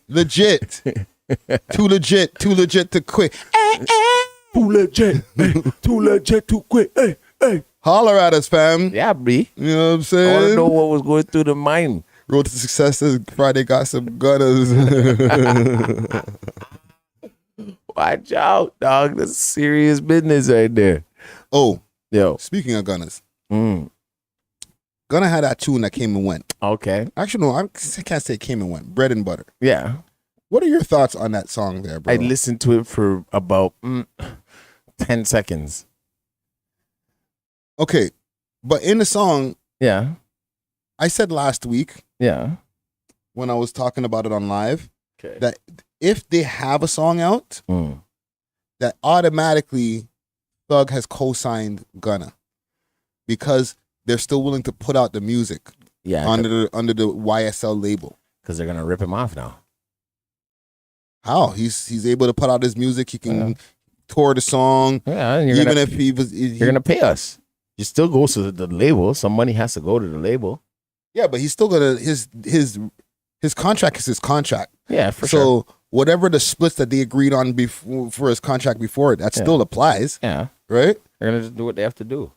legit. Too legit to quit. Too legit to quit. Hey. Holler at us, fam. Yeah, B. You know what I'm I want to saying? know what was going through the mind. Road to success is Friday got some gunners. Watch out, dog. That's serious business right there. Oh, Yo. speaking of gunners, Mm. Gunna had that tune that came and went. Okay. Actually, no, I can't say it came and went. Bread and Butter. Yeah. What are your thoughts on that song there, bro? I listened to it for about 10 seconds. Okay, but in the song, Yeah. I said last week Yeah. when I was talking about it on live Okay. that if they have a song out, Mm. that automatically Thug has co-signed Gunna because they're still willing to put out the music Yeah. under the YSL label. Because they're going to rip him off now. How he's able to put out his music, he can tour the song, Yeah. And even if he was. you're going to pay us. It still goes to the label. Some money has to go to the label. Yeah, but he's still gonna his contract is his contract. Yeah, for so sure. whatever the splits that they agreed on before for his contract before it, that still applies, Yeah. right? They're going to just do what they have to do.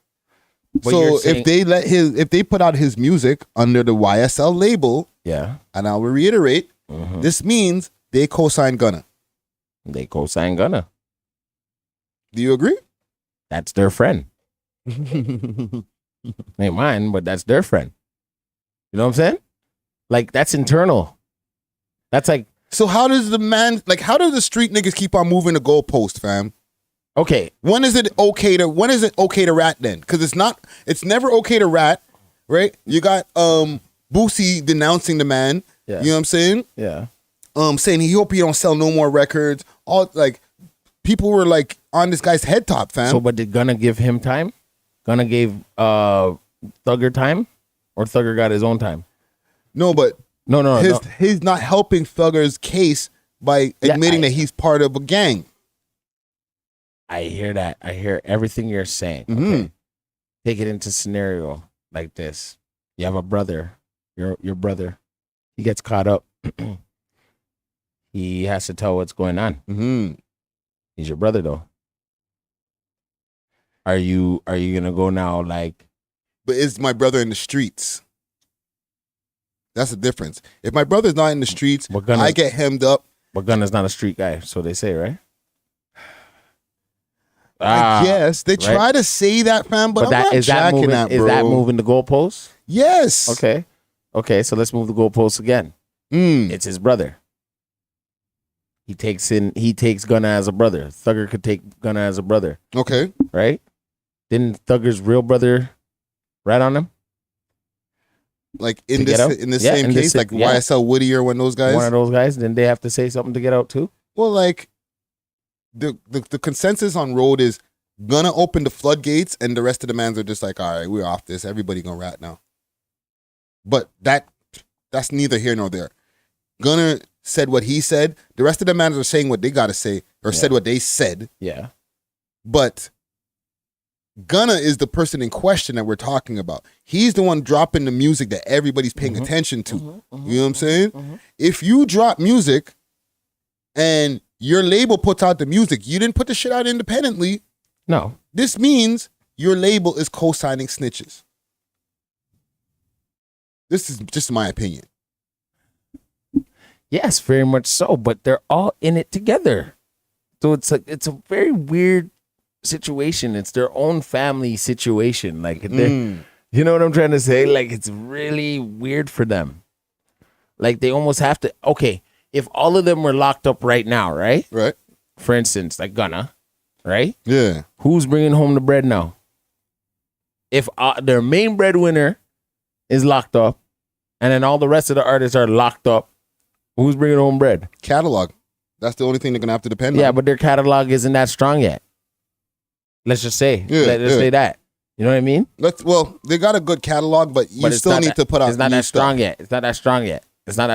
But So you're saying- if they put out his music under the YSL label, Yeah. and I will reiterate, this means they co-signed Gunna. They co-sign Gunna. Do you agree? That's their friend. Ain't mine, but that's their friend. You know what I'm saying? Like, that's internal. That's like, So how does the street niggas keep on moving the goalpost, fam? okay, When is it okay to rat then? Because it's never okay to rat, right? You got Boosie denouncing the man. Yeah. You know what I'm saying? yeah. Saying he hope he don't sell no more records. All like people were like on this guy's head top, fam. So, but did Gunna give him time? Gunna gave Thugger time? Or Thugger got his own time? no, but No. he's not helping Thugger's case by Yeah, admitting that he's part of a gang. I hear that. I hear everything you're saying. Mhm. Okay. Take it into scenario like this. You have a brother. Your brother. He gets caught up. He has to tell what's going on. Mm-hmm. He's your brother though. Are you gonna go now like? But is my brother in the streets? That's the difference. If my brother's not in the streets, I get hemmed up. But Gunna's not a street guy, so they say, right? I guess they try to say that, fam, but I'm not jacking that, bro. Is that moving the goalposts? Yes. Okay. So let's move the goalposts again. It's his brother. He takes Gunna as a brother. Thugger could take Gunna as a brother. Okay. Right? Didn't Thugger's real brother rat on him? Like in this same case, like YSL Woody or one of those guys. Didn't they have to say something to get out too? Well, like the consensus on road is gonna open the floodgates, and the rest of the mans are just like, all right, we're off this. Everybody gonna rat now. But that's neither here nor there. Gunna said what he said. The rest of the mans are saying what they gotta say or said what they said. Yeah. But Gunna is the person in question that we're talking about. He's the one dropping the music that everybody's paying attention to. You know what I'm saying? If you drop music and your label puts out the music, you didn't put the shit out independently. No. This means your label is co-signing snitches. This is just my opinion. Yes, very much so, but they're all in it together. So it's a very weird situation. It's their own family situation. Like, you know what I'm trying to say? Like, it's really weird for them. Like, they almost have to. Okay, if all of them were locked up right now, right? Right. For instance, like Gunna, right? Yeah. Who's bringing home the bread now? If their main breadwinner is locked up, and then all the rest of the artists are locked up, who's bringing home bread? Catalog. That's the only thing they're gonna have to depend on. Yeah, but their catalog isn't that strong yet. Let's just say. Let's say that. You know what I mean? They got a good catalog, but you still need to put out. It's not that strong yet. It's not that strong yet. It's not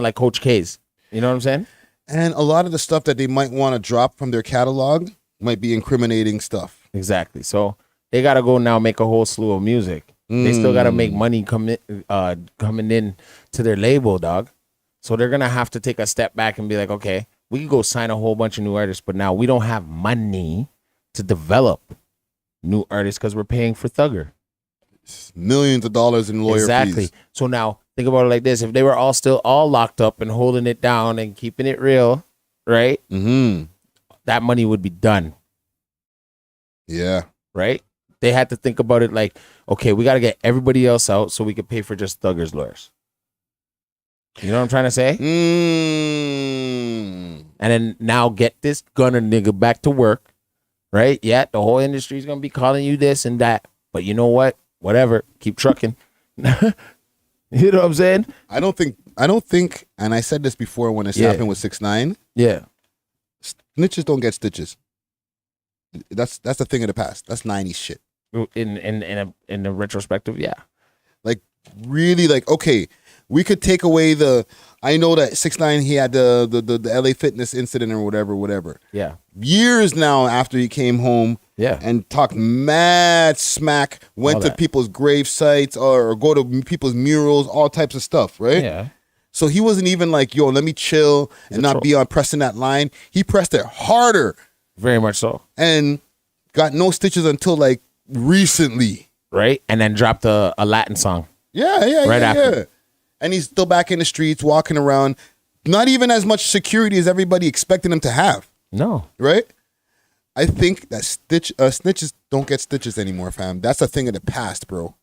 like Coach K's. You know what I'm saying? And a lot of the stuff that they might want to drop from their catalog might be incriminating stuff. Exactly. So they gotta go now make a whole slew of music. They still gotta make money coming in to their label, dog. So they're gonna have to take a step back and be like, okay, we can go sign a whole bunch of new artists, but now we don't have money to develop new artists because we're paying for Thugger. Millions of dollars in lawyer fees. So now think about it like this: if they were all still locked up and holding it down and keeping it real, right? That money would be done. Yeah. Right? They had to think about it like, okay, we got to get everybody else out so we could pay for just Thugger's lawyers. You know what I'm trying to say? And then now get this Gunna nigga back to work, right? Yeah, the whole industry is going to be calling you this and that. But you know what? Whatever. Keep trucking. You know what I'm saying? I don't think, and I said this before when it's happened with 6ix9ine. Yeah. Snitches don't get stitches. That's the thing of the past. That's 90s shit. In a retrospective, yeah. Like, really, like, okay, we could take away I know that 6ix9ine, he had the LA Fitness incident or whatever. Yeah. Years now after he came home and talked mad smack, went to people's grave sites or go to people's murals, all types of stuff, right? Yeah. So he wasn't even like, yo, let me chill and not be on pressing that line. He pressed it harder. Very much so. And got no stitches until like recently. Right? And then dropped a Latin song. Yeah. After. And he's still back in the streets, walking around. Not even as much security as everybody expected him to have. No. Right? I think that snitches don't get stitches anymore, fam. That's a thing of the past, bro.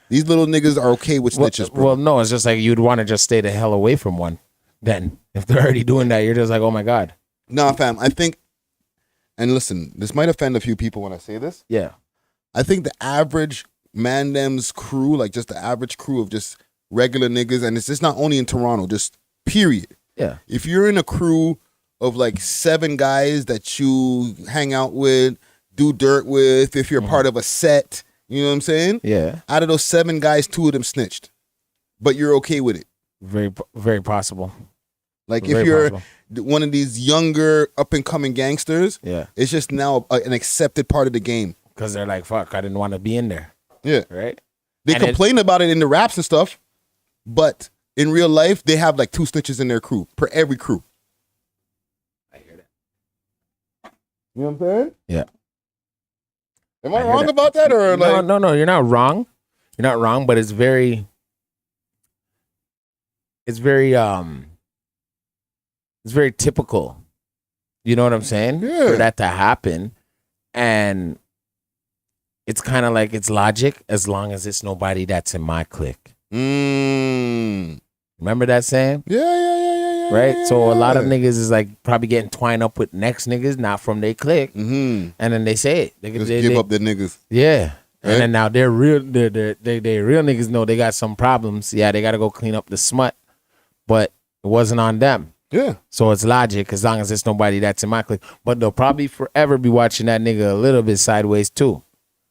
These little niggas are okay with snitches, bro. Well, no, it's just like you'd want to just stay the hell away from one. Then, if they're already doing that, you're just like, oh my God. Nah, fam, I think, and listen, this might offend a few people when I say this. Yeah. I think the average Mandem's crew, like just the average crew of just regular niggas, and it's just not only in Toronto, just period. Yeah. If you're in a crew of like 7 guys that you hang out with, do dirt with, if you're part of a set, you know what I'm saying? Yeah. Out of those 7 guys, 2 of them snitched. But you're okay with it. Very, very possible. Like if you're one of these younger up and coming gangsters, yeah, it's just now an accepted part of the game. Because they're like, fuck, I didn't want to be in there. Yeah. right? They And complain about it in the raps and stuff, but in real life, they have like 2 snitches in their crew, per every crew. I hear that. You know what I'm saying? Yeah. Am I hear wrong that. about that? Or like, No, you're not wrong. You're not wrong, but it's very typical. You know what I'm saying? Yeah. For that to happen. And it's kind of like it's logic as long as it's nobody that's in my clique. mm, Remember that saying? yeah. Right? So a lot of niggas is like probably getting twined up with next niggas, not from their clique. Mm-hmm. And then they say it. Just give up the niggas. Yeah. Right? And then now they're real niggas know they got some problems. Yeah, they got to go clean up the smut. But it wasn't on them. Yeah. So it's logic as long as it's nobody that's in my clique. But they'll probably forever be watching that nigga a little bit sideways too.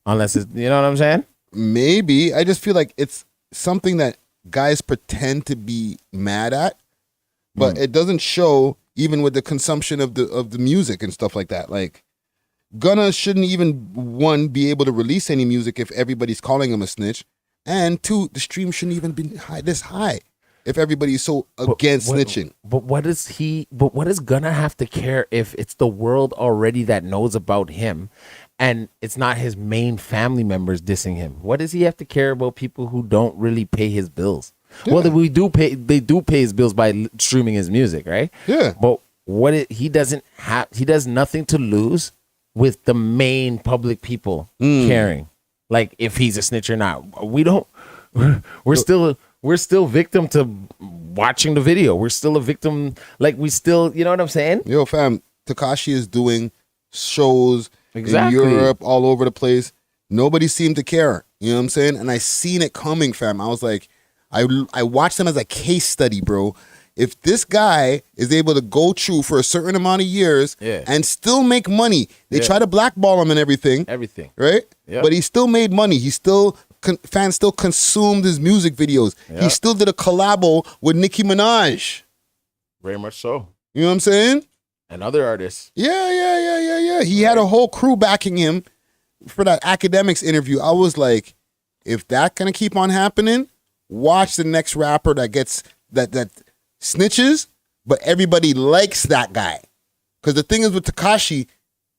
Unless it's, you know what I'm saying? Maybe. I just feel like it's something that guys pretend to be mad at, but it doesn't show even with the consumption of the music and stuff like that. Like, Gunna shouldn't even, 1, be able to release any music if everybody's calling him a snitch, and 2, the stream shouldn't even be this high if everybody's so against snitching. But what does Gunna have to care if it's the world already that knows about him and it's not his main family members dissing him? What does he have to care about people who don't really pay his bills? Yeah. Well, they do pay his bills by streaming his music, right? Yeah. But he does nothing to lose with the main public people caring. Like if he's a snitch or not. We don't we're still victim to watching the video. We're still a victim. Like we still, you know what I'm saying? Yo, fam, Tekashi is doing shows Exactly. in Europe, all over the place. Nobody seemed to care. You know what I'm saying? And I seen it coming, fam. I was like, I watched him as a case study, bro. If this guy is able to go through for a certain amount of years and still make money, they try to blackball him and everything. Right? Yep. But he still made money. He still, fans still consumed his music videos. He still did a collabo with Nicki Minaj. Very much so. You know what I'm saying? And other artists. Yeah. He had a whole crew backing him for that academics interview. I was like, if that gonna keep on happening, watch the next rapper that gets that snitches, but everybody likes that guy. Because the thing is with Tekashi,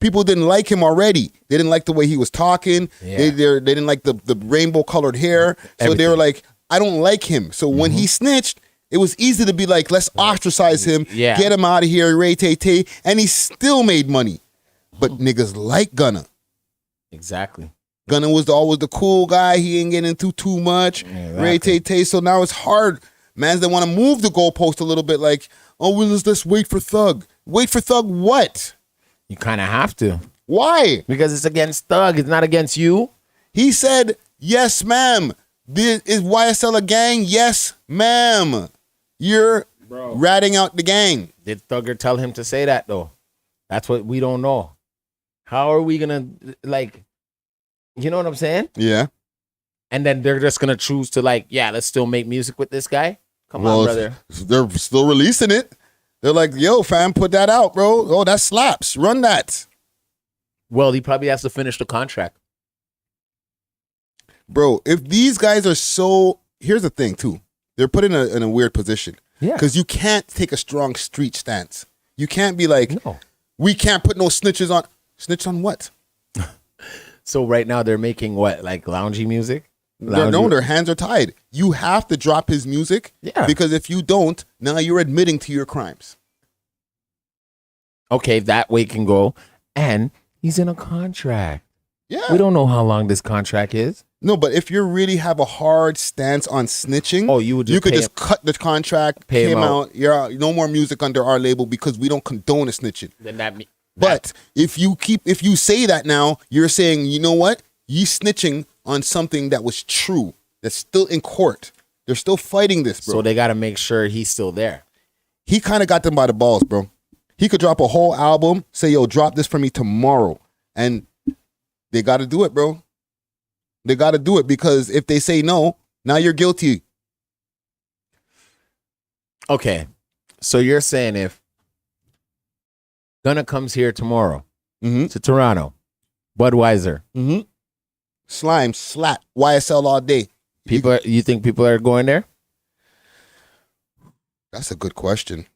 people didn't like him already. They didn't like the way he was talking. They didn't like the rainbow colored hair. So they were like, I don't like him. So when he snitched, it was easy to be like, let's ostracize him, get him out of here, Ray Tay Tay, and he still made money. But niggas like Gunna. Exactly. Gunna was always the cool guy. He ain't getting into too much. Exactly. Ray Tay Tay. So now it's hard. Mans that want to move the goalpost a little bit like, oh, well, let's wait for Thug. Wait for Thug what? You kind of have to. Why? Because it's against Thug. It's not against you. He said, yes, ma'am. Is YSL a gang? Yes, ma'am. You're ratting out the gang. Did Thugger tell him to say that, though? That's what we don't know. How are we going to, like, you know what I'm saying? Yeah. And then they're just going to choose to, like, let's still make music with this guy? Come on, brother. They're still releasing it. They're like, yo, fam, put that out, bro. Oh, that slaps. Run that. Well, he probably has to finish the contract. Bro, if these guys are so... Here's the thing, too. They're put in a weird position. Yeah. Because you can't take a strong street stance. You can't be like, we can't put no snitches on... Snitch on what? So right now they're making what? Like loungy music? No, their hands are tied. You have to drop his music. Yeah. Because if you don't, now you're admitting to your crimes. Okay, that way can go. And he's in a contract. Yeah. We don't know how long this contract is. No, but if you really have a hard stance on snitching, you could just cut the contract, pay him out. You're no more music under our label because we don't condone a snitching. Then that means. But if you say that now, you're saying, you know what? You snitching on something that was true, that's still in court. They're still fighting this, bro. So they got to make sure he's still there. He kind of got them by the balls, bro. He could drop a whole album, say, yo, drop this for me tomorrow. And they got to do it, bro. They got to do it because if they say no, now you're guilty. Okay. So you're saying if Gunna comes here tomorrow to Toronto, Budweiser, Slime, Slat, YSL all day. You think people are going there? That's a good question.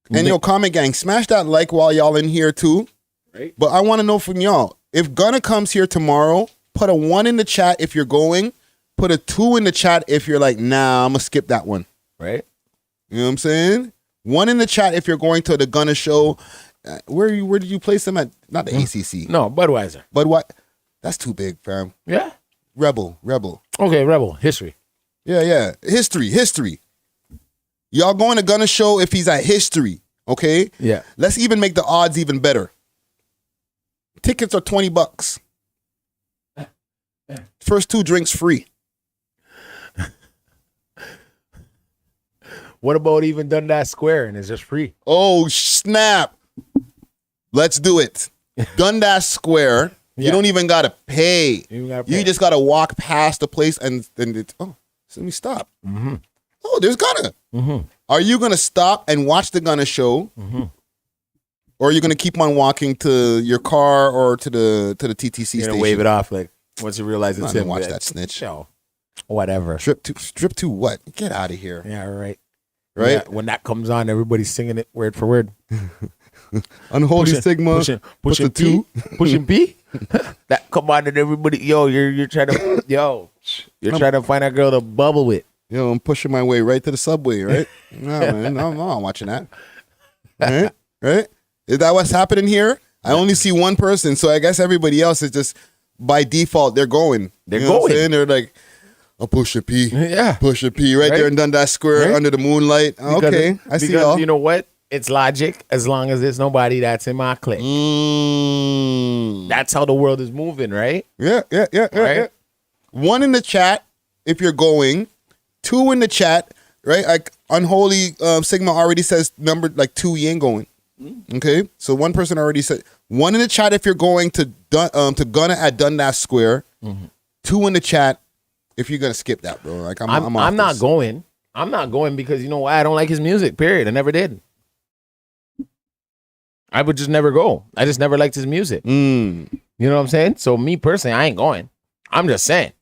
And yo, comment gang, smash that like while y'all in here too. Right. But I want to know from y'all, if Gunna comes here tomorrow, put a 1 in the chat if you're going. Put a 2 in the chat if you're like, nah, I'm gonna skip that one. Right. You know what I'm saying? 1 in the chat if you're going to the Gunna show. Where did you place them at? Not the ACC. No, Budweiser. But what? That's too big, fam. Yeah. Rebel. Okay, Rebel. History. Yeah. History. Y'all going to Gunna show if he's at History, okay? Yeah. Let's even make the odds even better. Tickets are $20. First 2 drinks free. What about even Dundas Square and it's just free? Oh, snap. Let's do it. Dundas Square. You Yeah. don't even got to pay. You just got to walk past the place and it's, oh, so let me stop. Mm-hmm. Oh, there's Gunna. Mm-hmm. Are you going to stop and watch the Gunna show? Mm-hmm. Or are you going to keep on walking to your car or to the TTC You're station? gonna wave it off like once you realize I'm it's not gonna him. watch but- that snitch. Yo, whatever. Strip to what? Get out of here. Yeah, right. Right? Yeah, when that comes on, everybody's singing it word for word. Unholy Sigma. Pushing P. Pushing P. That come on and everybody. Yo, you're trying to. You're trying to find a girl to bubble with. Yo, I'm pushing my way right to the subway, right? No, man, I'm not watching that. Right? Is that what's happening here? I only see one person, so I guess everybody else is just by default they're going. They're You know what I'm going. saying? They're like, I'll push a P. Yeah. Push a P right Right. there in Dundas Square Right. under the moonlight. Okay, I see because y'all. you know what? It's logic as long as there's nobody that's in my clique. That's how the world is moving, right? Yeah. Right. 1 in the chat if you're going. 2 in the chat, right? Like Unholy Sigma already says number like 2, you ain't going. Okay, so one person already said 1 in the chat if you're going to Gunna at Dundas Square. 2 in the chat if you're gonna skip that, bro. Like I'm off not this. going. I'm not going because you know why? I don't like his music. Period. I never did. I would just never go. I just never liked his music. You know what I'm saying? So me personally, I ain't going. I'm just saying,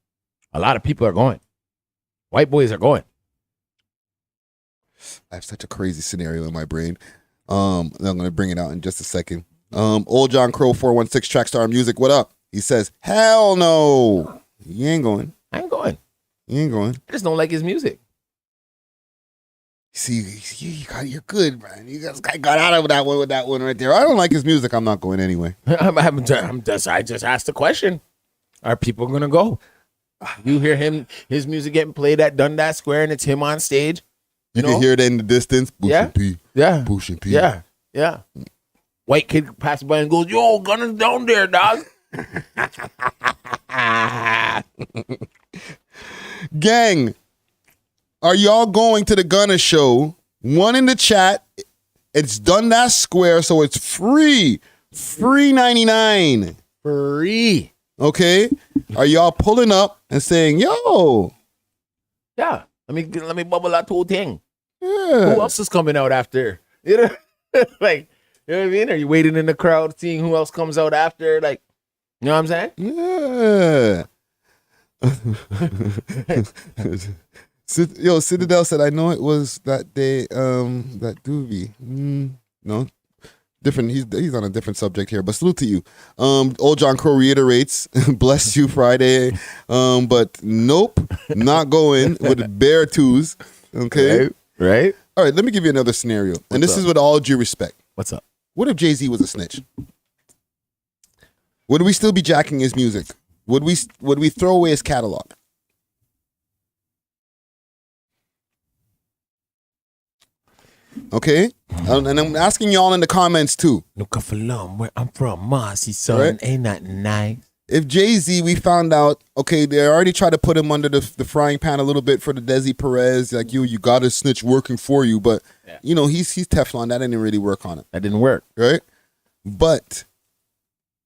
a lot of people are going. White boys are going. I have such a crazy scenario in my brain. I'm gonna bring it out in just a second. Old John Crow 416 Trackstar Music. What up? He says, hell no, you ain't going. I ain't going. You ain't going. I just don't like his music. See, you're good, man. You guys got out of that one with that one right there. I don't like his music. I'm not going anyway. I just asked the question: are people gonna go? You hear his music getting played at Dundas Square, and it's him on stage. You know? can hear it in the distance. Yeah. P. Yeah, Pushing P. yeah. White kid passes by and goes, "Yo, Gunna's down there, dog." Gang, are y'all going to the Gunna show? 1 in the chat. It's Dundas Square, so it's free. Free 99. Free. Okay? Are y'all pulling up and saying, yo? Yeah. Let me bubble that whole thing. Yeah. Who else is coming out after? You know, like, you know what I mean? Are you waiting in the crowd, seeing who else comes out after? Like, you know what I'm saying? Yeah. Yo, Citadel said, I know it was that day, that doobie. No, different. He's on a different subject here, but salute to you. Old John Crow reiterates, bless you Friday. But nope, not going with bare twos. Okay. Right? All right, let me give you another scenario. And this is with all due respect. What's up? What if Jay-Z was a snitch? Would we still be jacking his music? Would we throw away his catalog? Okay? And I'm asking y'all in the comments too. Look up where I'm from, Marcy, son. Right. Ain't that nice? If Jay-Z, we found out, okay, they already tried to put him under the frying pan a little bit for the Desi Perez, like you got a snitch working for you, but you know, he's Teflon, that didn't really work on it. That didn't work. Right? But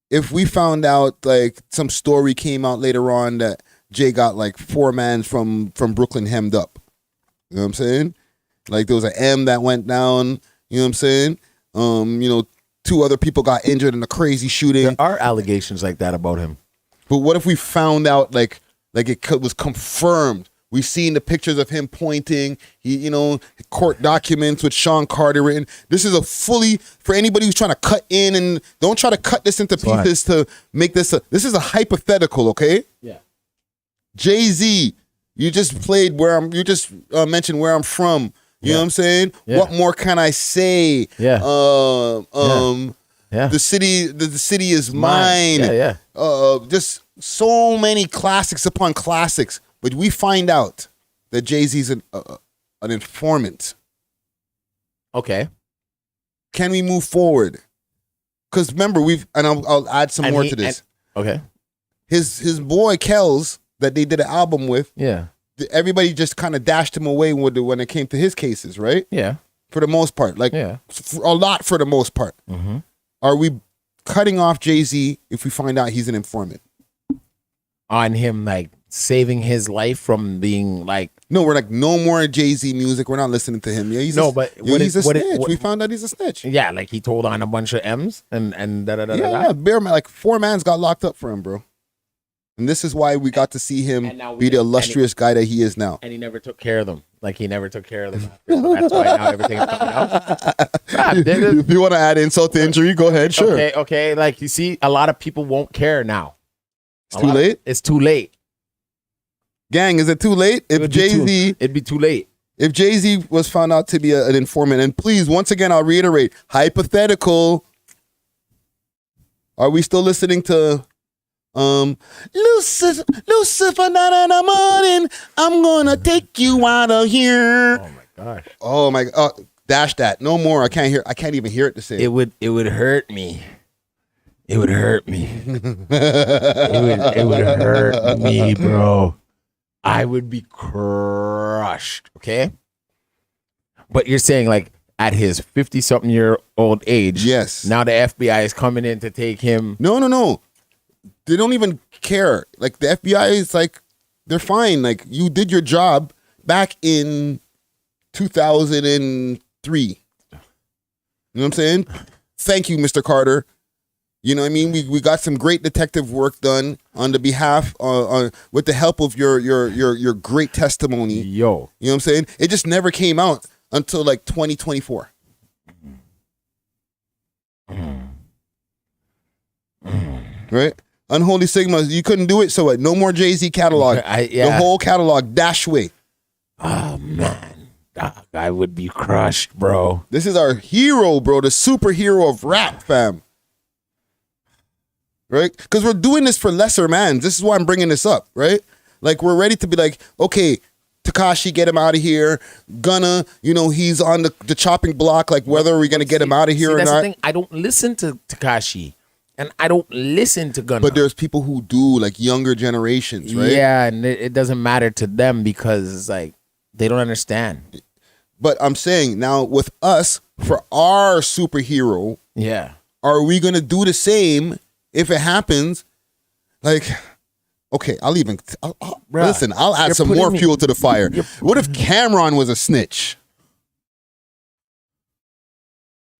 if we found out like some story came out later on that Jay got like 4 mans from Brooklyn hemmed up. You know what I'm saying? Like there was an M that went down, you know what I'm saying? You know, 2 other people got injured in a crazy shooting. There are allegations like that about him. But what if we found out like was confirmed? We seen the pictures of him pointing. He, court documents with Sean Carter written. This is a fully for anybody who's trying to cut in and don't try to cut this into pieces to make this. This is a hypothetical, okay? Yeah. Jay-Z, you just played where I'm. You just mentioned where I'm from. You know what I'm saying? Yeah. What more can I say? Yeah. The city is mine. Yeah. Just so many classics upon classics. But we find out that Jay-Z's an informant. Okay. Can we move forward? Because remember, I'll add some more to this. Okay. His boy Kells that they did an album with. Yeah. Everybody just kind of dashed him away when it came to his cases, right? Yeah. For the most part, a lot for the most part. Mm-hmm. Are we cutting off Jay-Z if we find out he's an informant? On him, like, saving his life from being like... No, we're like, no more Jay-Z music. We're not listening to him. Yeah, he's a snitch. We found out he's a snitch. Yeah, like he told on a bunch of M's and da-da-da-da-da. Yeah, Bear Man, like 4 mans got locked up for him, bro. And this is why we got to see him be the illustrious guy that he is now. And he never took care of them. Like, he never took care of them. So that's why now everything is coming out. If you want to add insult to injury, go ahead, sure. Okay. Like, you see, a lot of people won't care now. It's too late? It's too late. Gang, is it too late? If Jay-Z... It'd be too late. If Jay-Z was found out to be an informant, and please, once again, I'll reiterate, hypothetical. Are we still listening to... Lucifer, night in the morning, I'm gonna take you out of here. Oh my gosh. Oh my god. Dash that. No more. I can't even hear it to say. It would hurt me. It would hurt me. it would hurt me, bro. I would be crushed. Okay. But you're saying like at his 50-something-year-old age. Yes. Now the FBI is coming in to take him. No. They don't even care. Like the FBI is like, they're fine. Like you did your job back in 2003. You know what I'm saying? Thank you, Mr. Carter. You know what I mean? We got some great detective work done on the behalf, with the help of your great testimony. Yo. You know what I'm saying? It just never came out until like 2024. Right? Unholy Sigma, you couldn't do it, so what? No more Jay-Z catalog. The whole catalog, dash away. Oh, man. I would be crushed, bro. This is our hero, bro. The superhero of rap, fam. Right? Because we're doing this for lesser man. This is why I'm bringing this up, right? Like, we're ready to be like, okay, Tekashi, get him out of here. Gunna, he's on the chopping block. Like, whether we're going to get him out of here or that's not. The thing. I don't listen to Tekashi. And I don't listen to Gunna. But there's people who do, like younger generations, right? Yeah, and it doesn't matter to them because it's like they don't understand. But I'm saying now with us, for our superhero, are we going to do the same if it happens? Like, okay, I'll add some more fuel to the fire. What if Cameron was a snitch?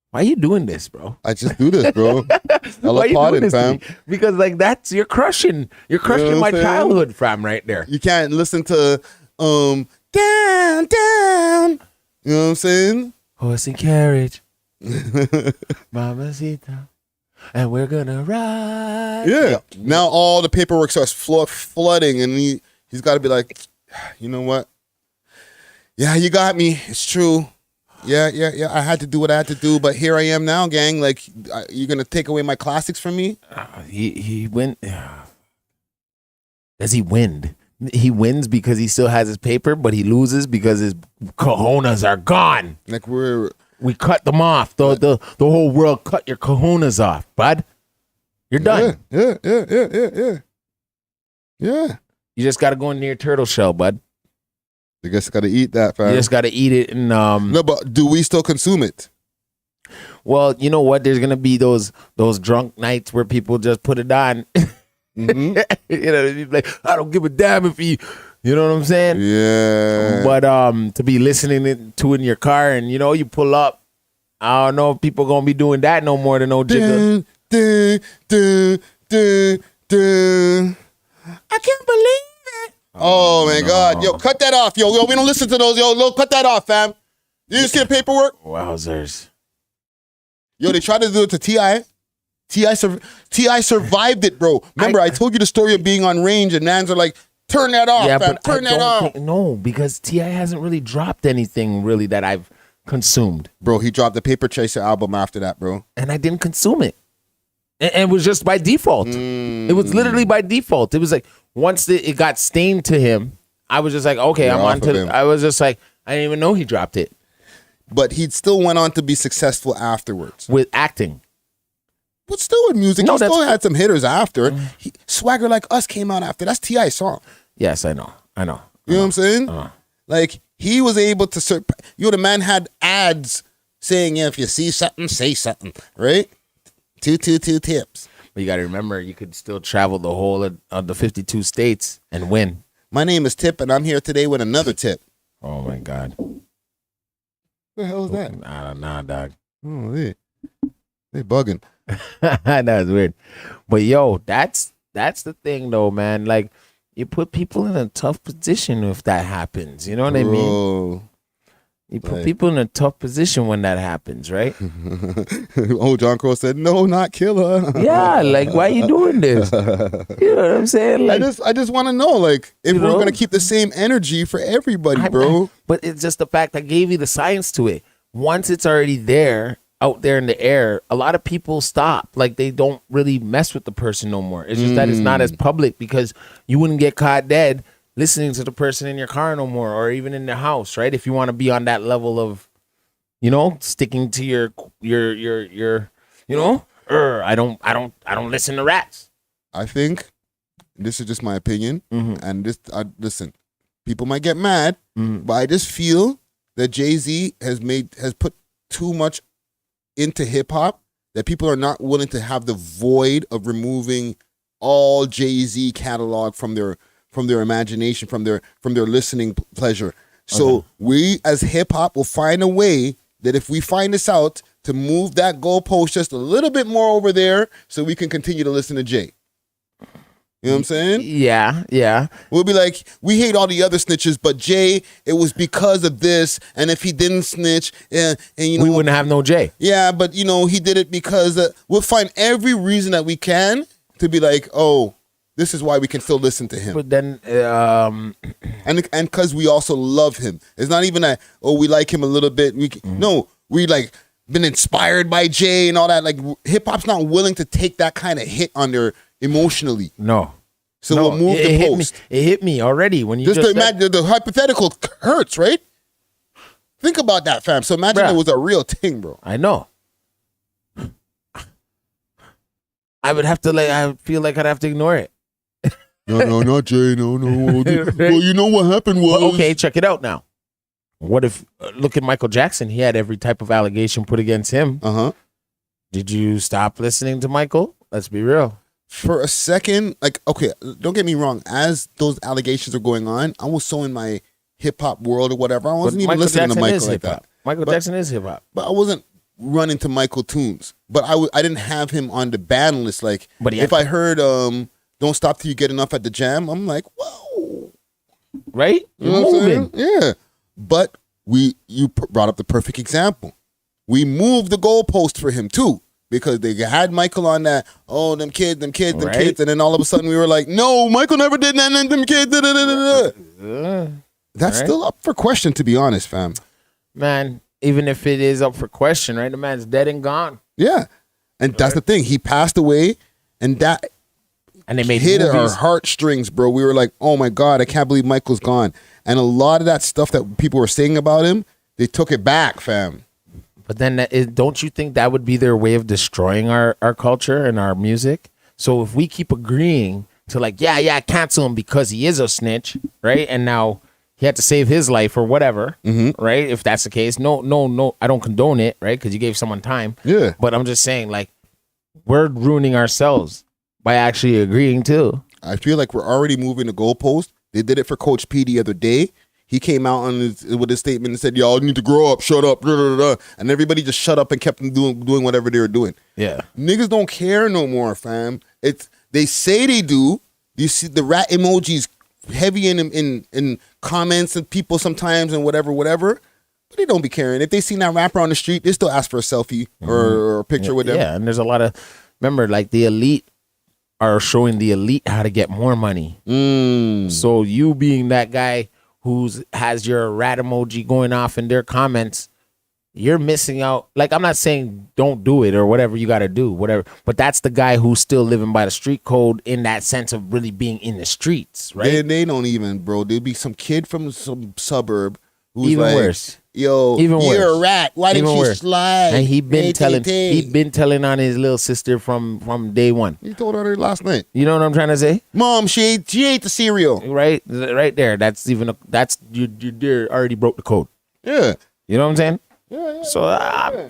Why are you doing this, bro? I just do this, bro. I love potting, fam. Because like you're crushing my childhood, fam, right there. You can't listen to down. You know what I'm saying? Horse and carriage, mamacita, and we're gonna ride. Yeah. Now all the paperwork starts flooding, and he's got to be like, you know what? Yeah, you got me. It's true. Yeah. I had to do what I had to do, but here I am now, gang. Like, you're gonna take away my classics from me? He win. Does he win? He wins because he still has his paper, but he loses because his cojones are gone. Like we cut them off. The whole world cut your cojones off, bud. You're done. Yeah. You just got to go in your turtle shell, bud. You just got to eat that, fam. You just got to eat it. And no, but do we still consume it? Well, you know what? There's gonna be those drunk nights where people just put it on. Mm-hmm. Like, I don't give a damn if you know what I'm saying? Yeah. But to be listening to in your car and you pull up, I don't know if people gonna be doing that no more than no jiggle. I can't believe it. Oh my God. Yo, cut that off. Yo, we don't listen to those. Yo, cut that off, fam. You see the paperwork? Wowzers. Yo, they tried to do it to T.I. T.I. survived it, bro. Remember, I told you the story of being on range and mans are like, turn that off, fam. Turn that off. No, because T.I. hasn't really dropped anything really that I've consumed. Bro, he dropped the Paper Chaser album after that, bro. And I didn't consume it. And it was just by default. It was literally by default. It was like once it got stained to him, I was just like, okay, You're I'm off on of to. him. I was just like, I didn't even know he dropped it But he still went on to be successful afterwards. with acting. But still with music, No, he still that's- had some hitters after. Swagger Like Us came out after. That's T.I.'s song. Yes, I know. You know what I'm saying? Like, he was able to the man had ads saying, yeah, if you see something, say something, right? 222 tips. But you got to remember, you could still travel the whole of the 52 states and win. My name is Tip, and I'm here today with another tip. Oh my God. What the hell is that? Nah, dog. Oh, they bugging. That was weird. But yo, that's the thing though, man. Like, you put people in a tough position if that happens. You know what I mean? Bro. You put people in a tough position when that happens, right? Oh, John Crow said, no, not killer. Yeah, like, why you doing this? You know what I'm saying? Like, I just want to know, like, if You we're know? going to keep the same energy for everybody, bro. But it's just the fact I gave you the science to it. Once it's already there, out there in the air, a lot of people stop. Like, they don't really mess with the person no more. It's just that it's not as public because you wouldn't get caught dead listening to the person in your car no more, or even in the house, right? If you want to be on that level of, you know, sticking to your you know, I don't listen to rats. I think this is just my opinion, and listen, people might get mad, but I just feel that Jay-Z has put too much into hip hop that people are not willing to have the void of removing all Jay-Z catalog from their imagination, from their listening pleasure. So we as hip hop will find a way that if we find this out, to move that goalpost just a little bit more over there so we can continue to listen to Jay. You know what I'm saying? Yeah. We'll be like, we hate all the other snitches, but Jay, it was because of this. And if he didn't snitch, and you know, We wouldn't have no Jay. yeah, but you know, he did it because we'll find every reason that we can to be like, oh, this is why we can still listen to him. But then, And because we also love him. It's not even that, oh, we like him a little bit. No, we like been inspired by Jay and all that. Like, hip hop's not willing to take that kind of hit on their emotionally. no. So No, we'll move the hit post. It hit me already when you Just just to said, imagine the hypothetical hurts, right? Think about that, fam. So imagine Bruh. it was a real thing, bro. I know. I would have to I feel like I'd have to ignore it. No, not Jay. No. Well, you know what happened was. Well, okay, check it out now. What if, look at Michael Jackson. He had every type of allegation put against him. Did you stop listening to Michael? Let's be real. For a second, like, okay, don't get me wrong. As those allegations are going on, I was so in my hip hop world or whatever. I wasn't even listening to Michael like that. Michael Jackson is hip hop. But I wasn't running to Michael tunes. But I didn't have him on the ban list. Like, But he if had- I heard Don't Stop Till You Get Enough at the Jam, I'm like, whoa. Right? You You're know what I'm moving. saying? Yeah. But you brought up the perfect example. We moved the goalpost for him too. Because they had Michael on that, oh, them kids, Right. kids. And then all of a sudden we were like, no, Michael never did that, and them kids, That's Right. still up for question, to be honest, fam. Man, even if it is up for question, right? The man's dead and gone. Yeah. And that's the thing. He passed away, and that And they made hit our movies. heartstrings, bro. We were like, oh my God, I can't believe Michael's gone. And a lot of that stuff that people were saying about him, they took it back, fam. But then don't you think that would be their way of destroying our culture and our music? So if we keep agreeing to like, yeah, cancel him because he is a snitch, right? And now he had to save his life or whatever, right? If that's the case, no, I don't condone it, right? Because you gave someone time. Yeah. But I'm just saying, like, we're ruining ourselves by actually agreeing too. I feel like we're already moving the goalpost. They did it for Coach P the other day. He came out with his statement and said, y'all need to grow up, shut up, and everybody just shut up and kept doing whatever they were doing. Yeah. Niggas don't care no more, fam. They say they do. You see the rat emojis heavy in comments and people sometimes and whatever. But they don't be caring. If they see that rapper on the street, they still ask for a selfie or a picture with them. Yeah, and there's a lot of, remember, like the elite are showing the elite how to get more money. So you being that guy has your rat emoji going off in their comments, you're missing out. Like, I'm not saying don't do it or whatever you got to do, whatever. But that's the guy who's still living by the street code in that sense of really being in the streets, right? They don't even, bro. There'll be some kid from some suburb who's Even like, worse. Yo, Even you're worse. a rat. Why didn't Even you worse. slide? And he been Hey. telling on his little sister from day one. You told her last night. You know what I'm trying to say? Mom, she ate the cereal. Right there. That's you already broke the code. Yeah. You know what I'm saying? Yeah. So,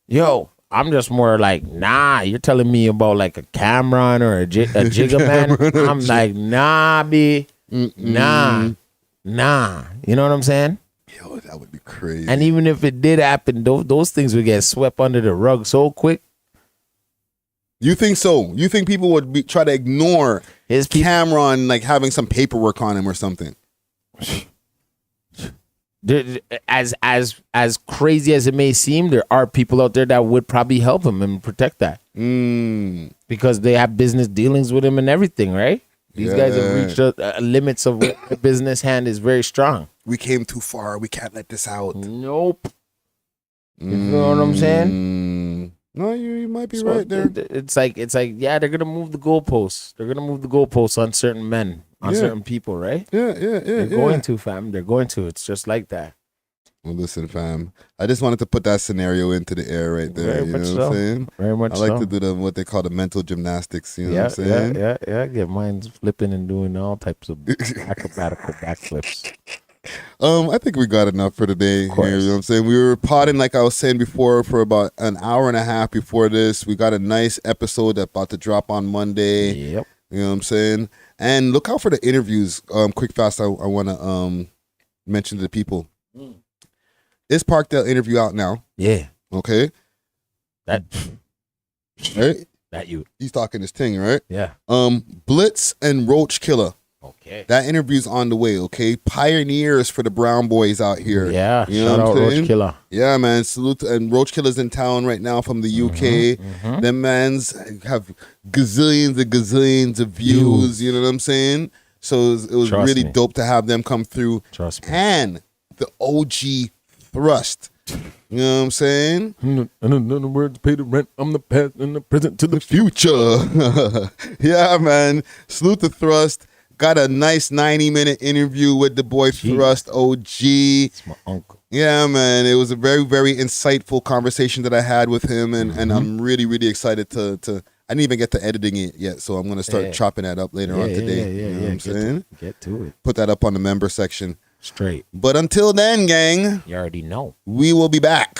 yo, I'm just more like, nah. You're telling me about like a Cameron or a Jigga man. I'm like, nah, B, nah. You know what I'm saying? Yo, that would be crazy. And even if it did happen, those things would get swept under the rug so quick. You think so? You think people would try to ignore His Cameron like having some paperwork on him or something? As crazy as it may seem, there are people out there that would probably help him and protect that because they have business dealings with him and everything, right? These guys have reached limits of what the business hand is very strong. We came too far. We can't let this out. Nope. You know what I'm saying? No, you might be So right there. It's like yeah, they're gonna move the goalposts. They're gonna move the goalposts on certain men, on certain people, right? Yeah. They're going to, fam. They're going to. It's just like that. Well, listen, fam. I just wanted to put that scenario into the air right there. Very You much know what so. I'm saying? Very much I like so. to do what they call the mental gymnastics. You know Yeah, what I'm saying? yeah. Get mine flipping and doing all types of acrobatical backflips. I think we got enough for today. Here, you know what I'm saying? We were potting, like I was saying before, for about an hour and a half before this. We got a nice episode that's about to drop on Monday. Yep. You know what I'm saying? And look out for the interviews. Quick, fast, I want to mention to the people. Is Parkdale interview out now? Yeah. Okay. That Right? you. He's talking his thing, right? Yeah. Blitz and Roach Killer. Okay. That interview's on the way, okay? Pioneers for the Brown Boys out here. Yeah. You know Shout what out I'm saying? Roach Killer. Yeah, man. Salute. And Roach Killer's in town right now from the UK. Them mans have gazillions of views. You know what I'm saying? So it was Trust really me. dope to have them come through. Trust me. And the OG Thrust. You know what I'm saying? In other words, pay the rent. I'm the past and the present to the Future. Yeah, man. Salute to Thrust. Got a nice 90-minute interview with the boy Thrust OG. It's my uncle. Yeah, man. It was a very, very insightful conversation that I had with him, and I'm really, really excited to I didn't even get to editing it yet, so I'm going to start chopping that up later on today. You know what I'm saying? Get to it. Put that up on the member section. Straight. But until then, gang, You already know. we will be back.